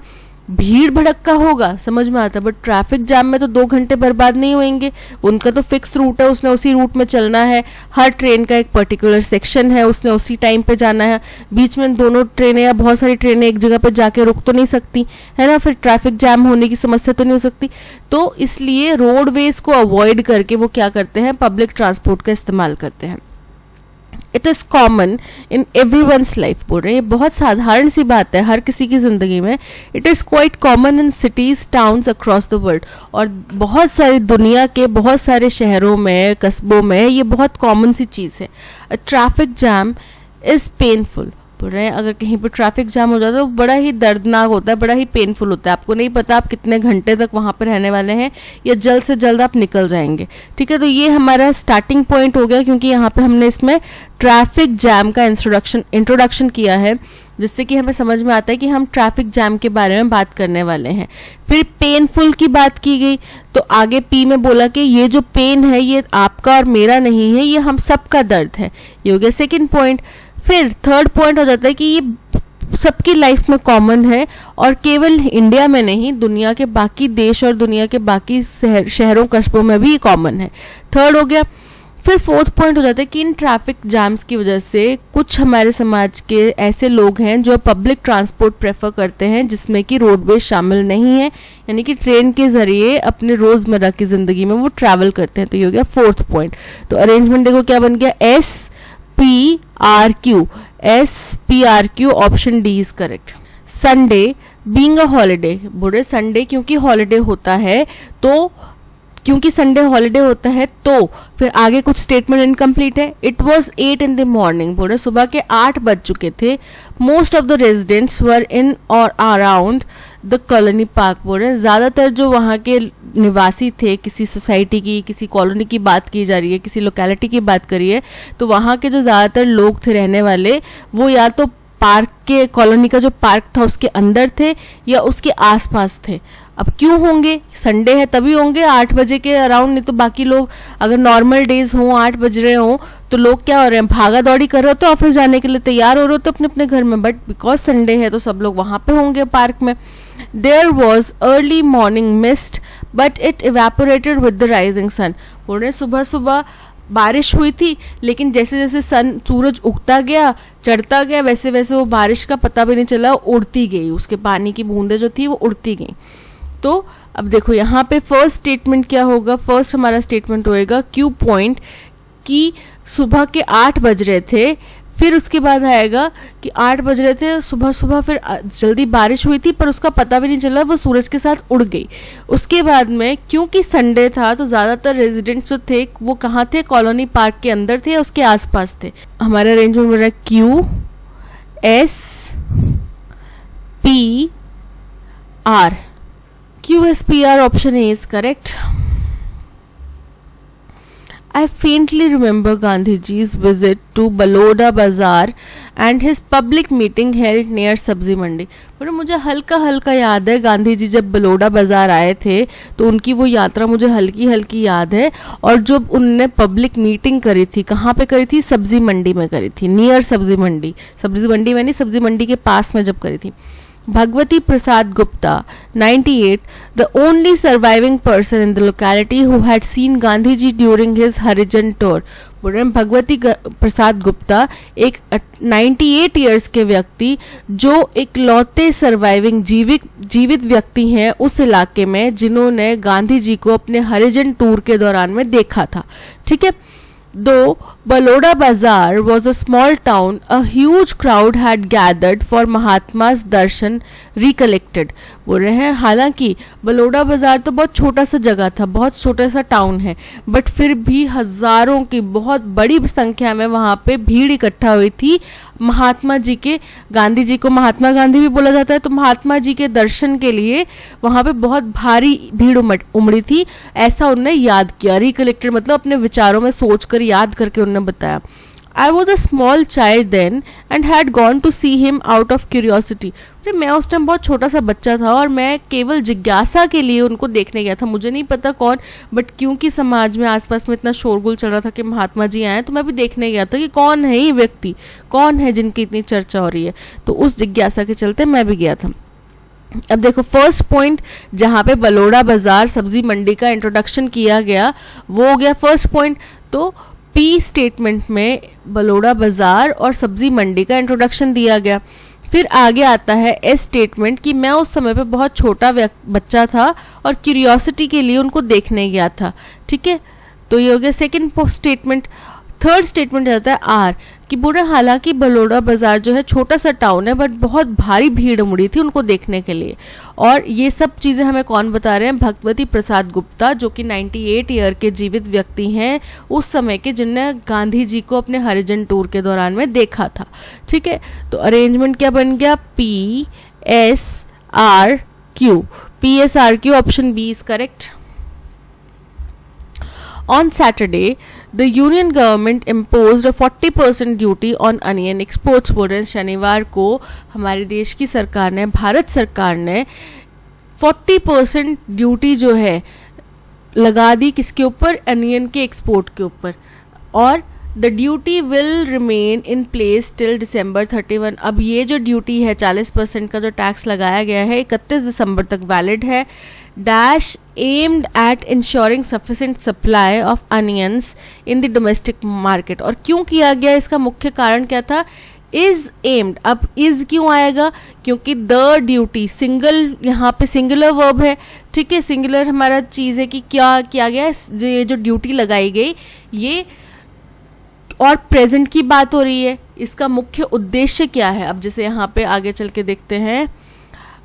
भीड़ भड़क्का होगा, समझ में आता है, बट ट्रैफिक जाम में तो 2 घंटे बर्बाद नहीं होंगे। उनका तो फिक्स रूट है, उसने उसी रूट में चलना है, हर ट्रेन का एक पर्टिकुलर सेक्शन है, उसने उसी टाइम पे जाना है, बीच में दोनों ट्रेनें या बहुत सारी ट्रेनें एक जगह पे जाके रुक तो नहीं सकती है ना, फिर ट्रैफिक जाम होने की समस्या तो नहीं हो सकती। तो इसलिए रोडवेज को अवॉइड करके वो क्या करते हैं, पब्लिक ट्रांसपोर्ट का इस्तेमाल करते हैं। It is common in everyone's life, बोल रहे हैं बहुत साधारण सी बात है हर किसी की जिंदगी में। It is quite common in cities towns across the world, और बहुत सारी दुनिया के बहुत सारे शहरों में, कस्बों में ये बहुत कॉमन सी चीज है। A traffic jam is painful, बोल रहे हैं अगर कहीं पर ट्रैफिक जाम हो जाता है तो बड़ा ही दर्दनाक होता है, बड़ा ही पेनफुल होता है। आपको नहीं पता आप कितने घंटे तक वहां पर रहने वाले हैं, या जल्द से जल्द आप निकल जाएंगे, ठीक है। तो ये हमारा स्टार्टिंग पॉइंट हो गया, क्योंकि यहाँ पे हमने इसमें ट्रैफिक जैम का इंट्रोडक्शन किया है, जिससे कि हमें समझ में आता है कि हम ट्रैफिक जैम के बारे में बात करने वाले हैं। फिर पेनफुल की बात की गई, तो आगे पी में बोला कि ये जो पेन है ये आपका और मेरा नहीं है, ये हम सबका दर्द है। ये हो गया सेकेंड पॉइंट। फिर थर्ड पॉइंट हो जाता है कि ये सबकी लाइफ में कॉमन है, और केवल इंडिया में नहीं, दुनिया के बाकी देश और दुनिया के बाकी शहरों कस्बों में भी कॉमन है। थर्ड हो गया। फिर फोर्थ पॉइंट हो जाता है कि इन ट्रैफिक जैम्स की वजह से कुछ हमारे समाज के ऐसे लोग हैं जो पब्लिक ट्रांसपोर्ट प्रेफर करते हैं जिसमें कि रोडवेज शामिल नहीं है, यानी कि ट्रेन के जरिए अपने रोजमर्रा की जिंदगी में वो ट्रैवल करते हैं। तो ये हो गया फोर्थ पॉइंट। तो अरेंजमेंट देखो क्या बन गया, SPRQ, option D is correct. Sunday being a holiday, बोले संडे क्योंकि हॉलीडे होता है, तो क्योंकि संडे हॉलीडे होता है तो फिर आगे कुछ स्टेटमेंट इनकम्प्लीट है। It was 8 in the morning, बोले सुबह के 8 बज चुके थे। मोस्ट ऑफ द रेजिडेंट्स वर इन और अराउंड द कॉलोनी पार्क, बोल रहे ज्यादातर जो वहाँ के निवासी थे, किसी सोसाइटी की, किसी कॉलोनी की बात की जा रही है, किसी लोकेलिटी की बात करी है, तो वहाँ के जो ज्यादातर लोग थे रहने वाले, वो या तो पार्क के, कॉलोनी का जो पार्क था उसके अंदर थे या उसके आसपास थे। अब क्यों होंगे, संडे है तभी होंगे 8 बजे के अराउंड, नहीं तो बाकी लोग अगर नॉर्मल डेज हों, 8 बज रहे हों, तो लोग क्या हो रहे हैं, भागा दौड़ी कर रहे हो, तो ऑफिस जाने के लिए तैयार हो रहे हो तो अपने अपने घर में, बट बिकॉज संडे है तो सब लोग वहां पे होंगे पार्क में। There was early morning mist but it evaporated with the rising sun, बोल रहे सुबह सुबह बारिश हुई थी, लेकिन जैसे जैसे सूरज उगता गया, चढ़ता गया, वैसे वैसे वो बारिश का पता भी नहीं चला, उड़ती गई, उसके पानी की बूंदें जो थी वो उड़ती गई। तो अब देखो यहाँ पे फर्स्ट स्टेटमेंट क्या होगा, फर्स्ट हमारा स्टेटमेंट होएगा क्यू पॉइंट कि सुबह के 8 बज रहे थे, फिर उसके बाद आएगा कि 8 बज रहे थे सुबह सुबह, फिर जल्दी बारिश हुई थी पर उसका पता भी नहीं चला, वो सूरज के साथ उड़ गई। उसके बाद में क्योंकि संडे था तो ज्यादातर रेजिडेंट्स जो थे वो कहाँ थे, कॉलोनी पार्क के अंदर थे या उसके आसपास थे। हमारा अरेंजमेंट बन रहा है QSPR, QSPR option A is correct. I faintly remember Gandhiji's visit to Baloda Bazaar and his public meeting held near सब्जी मंडी। पर मुझे हल्का हल्का याद है गांधी जी जब बलोड़ा बाजार आए थे तो उनकी वो यात्रा मुझे हल्की हल्की याद है। और जब उनने पब्लिक मीटिंग करी थी, कहाँ पे करी थी? सब्जी मंडी में करी थी, नियर सब्जी मंडी। सब्जी मंडी में नहीं, सब्जी मंडी के पास में जब करी थी। Bhagwati Prasad Gupta, 98, the only surviving person in the locality who had seen Gandhiji during his Harijan tour. बोल रहे हैं भगवती प्रसाद गुप्ता एक 98 ईयर्स के व्यक्ति जो एक लौते सर्वाइविंग जीवित व्यक्ति हैं उस इलाके में जिन्होंने गांधी जी को अपने हरिजन टूर के दौरान में देखा था। ठीक है। Though Baloda Bazaar was a small town, a huge crowd had gathered for Mahatma's darshan recollected. बोल रहे हैं हालांकि बलोड़ा बाजार तो बहुत छोटा सा जगह था, बहुत छोटा सा टाउन है, बट फिर भी हजारों की बहुत बड़ी संख्या में वहां पे भीड़ इकट्ठा हुई थी महात्मा जी के, गांधी जी को महात्मा गांधी भी बोला जाता है, तो महात्मा जी के दर्शन के लिए वहां पे बहुत भारी भीड़ उमड़ी थी, ऐसा उन्होंने याद किया। रिकलेक्टेड मतलब अपने विचारों में सोचकर याद करके उन्होंने बताया। I was a small child then and had gone to see him out of curiosity. मैं उस टाइम बहुत छोटा सा बच्चा था और मैं केवल जिज्ञासा के लिए उनको देखने गया था। मुझे नहीं पता कौन, बट क्योंकि समाज में आसपास में इतना शोरगुल चल रहा था कि महात्मा जी आए, तो मैं भी देखने गया था कि कौन है ये व्यक्ति, कौन है जिनकी इतनी चर्चा हो रही है। तो उस जिज्ञासा के चलते मैं भी गया था। अब देखो फर्स्ट पॉइंट जहाँ पे बलोड़ा बाजार सब्जी मंडी का इंट्रोडक्शन किया गया वो हो गया फर्स्ट पॉइंट। तो पी स्टेटमेंट में बलोड़ा बाजार और सब्जी मंडी का इंट्रोडक्शन दिया गया। फिर आगे आता है एस स्टेटमेंट कि मैं उस समय पे बहुत छोटा बच्चा था और क्यूरियोसिटी के लिए उनको देखने गया था। ठीक है, तो ये हो गया सेकंड स्टेटमेंट। थर्ड स्टेटमेंट आता है आर कि बोले हालांकि बलोड़ा बाजार जो है छोटा सा टाउन है बट बहुत भारी भीड़ उमड़ी थी उनको देखने के लिए। और ये सब चीज़ें हमें कौन बता रहे हैं? भगवती प्रसाद गुप्ता, जो कि 98 ईयर के जीवित व्यक्ति हैं उस समय के, जिनने गांधी जी को अपने हरिजन टूर के दौरान में देखा था। ठीक है, तो अरेंजमेंट क्या बन गया? P S R Q. P S R Q, option B is correct. On Saturday, the Union government imposed a 40% duty on onion exports. बोल रहे हैं शनिवार को हमारे देश की सरकार ने, भारत सरकार ने 40% ड्यूटी जो है लगा दी किसके ऊपर? अनियन के एक्सपोर्ट के ऊपर। और the duty will remain in place till December 31। अब ये जो ड्यूटी है 40% का जो टैक्स लगाया गया है 31 दिसंबर तक वैलिड है। Dash aimed at ensuring sufficient supply of onions in the domestic market. और क्यों किया गया, इसका मुख्य कारण क्या था? Is aimed. अब इज क्यों आएगा? क्योंकि द ड्यूटी सिंगल, यहाँ पे सिंगुलर वर्ब है। ठीक है, सिंगुलर हमारा चीज़ है कि क्या किया गया, ये जो ड्यूटी लगाई गई ये और प्रेजेंट की बात हो रही है। इसका मुख्य उद्देश्य क्या है? अब जैसे यहाँ पे आगे चल के देखते हैं,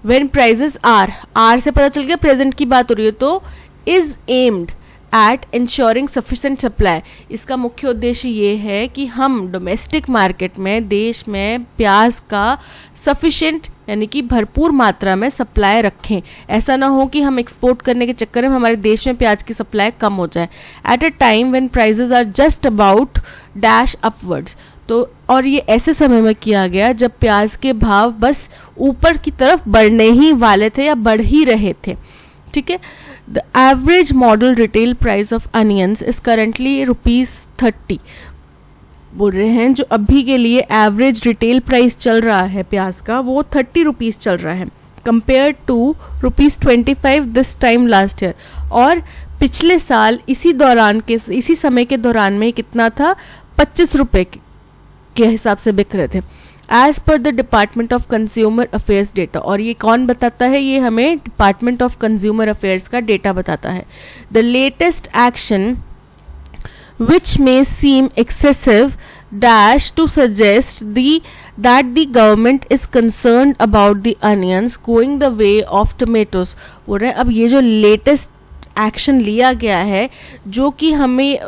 व्हेन प्राइजेस आर से पता चल गया प्रेजेंट की बात हो रही है, तो is aimed at ensuring sufficient supply. इसका मुख्य उद्देश्य ये है कि हम डोमेस्टिक मार्केट में, देश में प्याज का सफिशिएंट यानी कि भरपूर मात्रा में सप्लाई रखें। ऐसा ना हो कि हम एक्सपोर्ट करने के चक्कर में हमारे देश में प्याज की सप्लाई कम हो जाए। At a time when prices are just about dash upwards. तो और ये ऐसे समय में किया गया जब प्याज के भाव बस ऊपर की तरफ बढ़ने ही वाले थे या बढ़ ही रहे थे। ठीक है, the average model retail price of onions is currently ₹30। बोल रहे हैं जो अभी के लिए एवरेज रिटेल प्राइस चल रहा है प्याज का वो ₹30 चल रहा है, compare to ₹25 this time last year. और पिछले साल इसी समय के दौरान में कितना था? ₹25 के हिसाब से बिक रहे थे, as per the department of consumer affairs data. और ये कौन बताता है? ये हमें डिपार्टमेंट ऑफ कंज्यूमर अफेयर्स का डेटा बताता है। The latest action which may seem excessive dash to suggest that the government is concerned about the onions going the way of tomatoes। बोल रहे हैं अब ये जो लेटेस्ट एक्शन लिया गया है जो कि हमें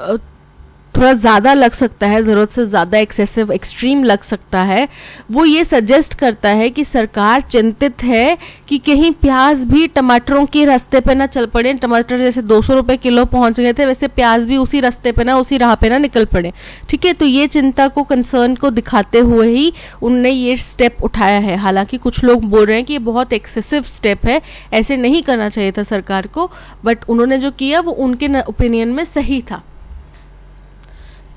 थोड़ा ज़्यादा लग सकता है, ज़रूरत से ज़्यादा एक्सेसिव एक्सट्रीम लग सकता है, वो ये सजेस्ट करता है कि सरकार चिंतित है कि कहीं प्याज भी टमाटरों के रास्ते पे ना चल पड़े। टमाटर जैसे 200 रुपये किलो पहुंच गए थे, वैसे प्याज भी उसी रास्ते पे ना, उसी राह पे ना निकल पड़े। ठीक है, तो ये चिंता को, कंसर्न को दिखाते हुए ही उनने ये स्टेप उठाया है। हालांकि कुछ लोग बोल रहे हैं कि ये बहुत एक्सेसिव स्टेप है, ऐसे नहीं करना चाहिए था सरकार को, बट उन्होंने जो किया वो उनके ओपिनियन में सही था।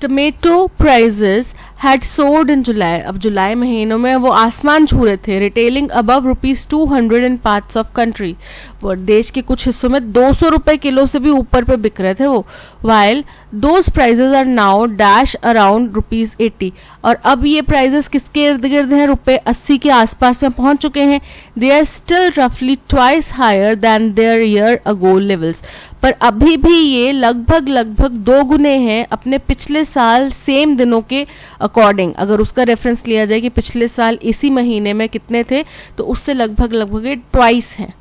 Tomato prices had soared in July. अब जुलाई महीनों में वो आसमान छू रहे थे। Retailing above ₹200 in parts of country. देश के कुछ हिस्सों में 200 रुपए किलो से भी ऊपर पे बिक रहे थे वो। While those prices are now dash around ₹80। और अब ये प्राइजेस किसके इर्द गिर्द हैं? ₹80 के आसपास में पहुंच चुके हैं। दे आर स्टिल रफली twice higher than their year ago levels. पर अभी भी ये लगभग 2 गुने हैं अपने पिछले साल सेम दिनों के अकॉर्डिंग। अगर उसका रेफरेंस लिया जाए कि पिछले साल इसी महीने में कितने थे, तो उससे लगभग ट्वाइस हैं।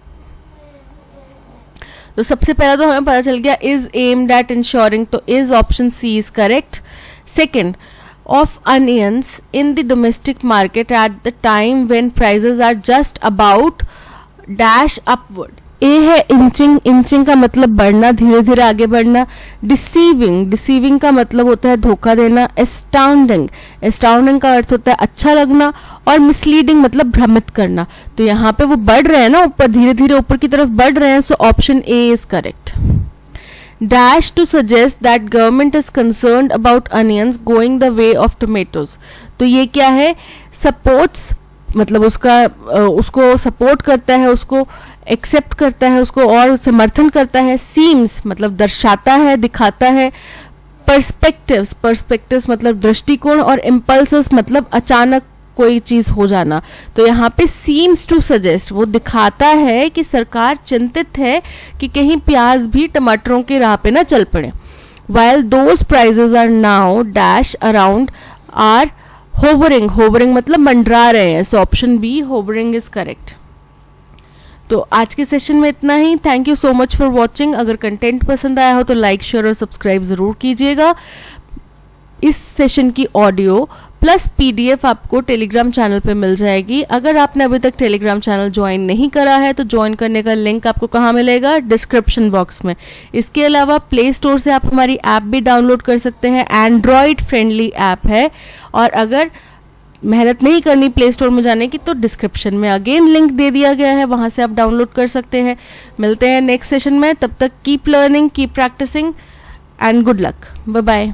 तो सबसे पहला तो हमें पता चल गया इज एम्ड एट इंश्योरिंग, तो is option C is correct. Second, of onions in the domestic market at the time when prices are just about dash upward. A है इंचिंग। इंचिंग का मतलब बढ़ना, धीरे धीरे आगे बढ़ना। डिसीविंग, डिसीविंग का मतलब होता है धोखा देना। एस्टाउंडिंग, एस्टाउंडिंग का अर्थ होता है अच्छा लगना। और मिसलीडिंग मतलब भ्रमित करना। तो यहाँ पे वो बढ़ रहे हैं ना ऊपर, धीरे धीरे ऊपर की तरफ बढ़ रहे हैं, so option A is correct. Dash to suggest that government is concerned about onions going the way of tomatoes. तो ये क्या है? सपोर्ट्स मतलब उसको सपोर्ट करता है, उसको एक्सेप्ट करता है, उसको और समर्थन करता है। सीम्स मतलब दर्शाता है, दिखाता है। पर्सपेक्टिव्स, पर्सपेक्टिव्स मतलब दृष्टिकोण। और इम्पल्सेस मतलब अचानक कोई चीज हो जाना। तो यहाँ पे सीम्स टू सजेस्ट, वो दिखाता है कि सरकार चिंतित है कि कहीं प्याज भी टमाटरों के राह पे ना चल पड़े। While those prices are now dash around or hovering. Hovering मतलब मंडरा रहे हैं, so option B hovering is correct. तो आज के सेशन में इतना ही। Thank you so much for watching. अगर कंटेंट पसंद आया हो तो लाइक, शेयर और सब्सक्राइब जरूर कीजिएगा। इस सेशन की ऑडियो प्लस पीडीएफ आपको टेलीग्राम चैनल पे मिल जाएगी। अगर आपने अभी तक टेलीग्राम चैनल ज्वाइन नहीं करा है तो ज्वाइन करने का लिंक आपको कहाँ मिलेगा? डिस्क्रिप्शन बॉक्स में। इसके अलावा प्ले स्टोर से आप हमारी ऐप भी डाउनलोड कर सकते हैं। एंड्रॉयड फ्रेंडली ऐप है। और अगर मेहनत नहीं करनी प्ले स्टोर में जाने की तो डिस्क्रिप्शन में अगेन लिंक दे दिया गया है, वहां से आप डाउनलोड कर सकते हैं। मिलते हैं नेक्स्ट सेशन में, तब तक keep learning, keep practising and good luck. Bye bye.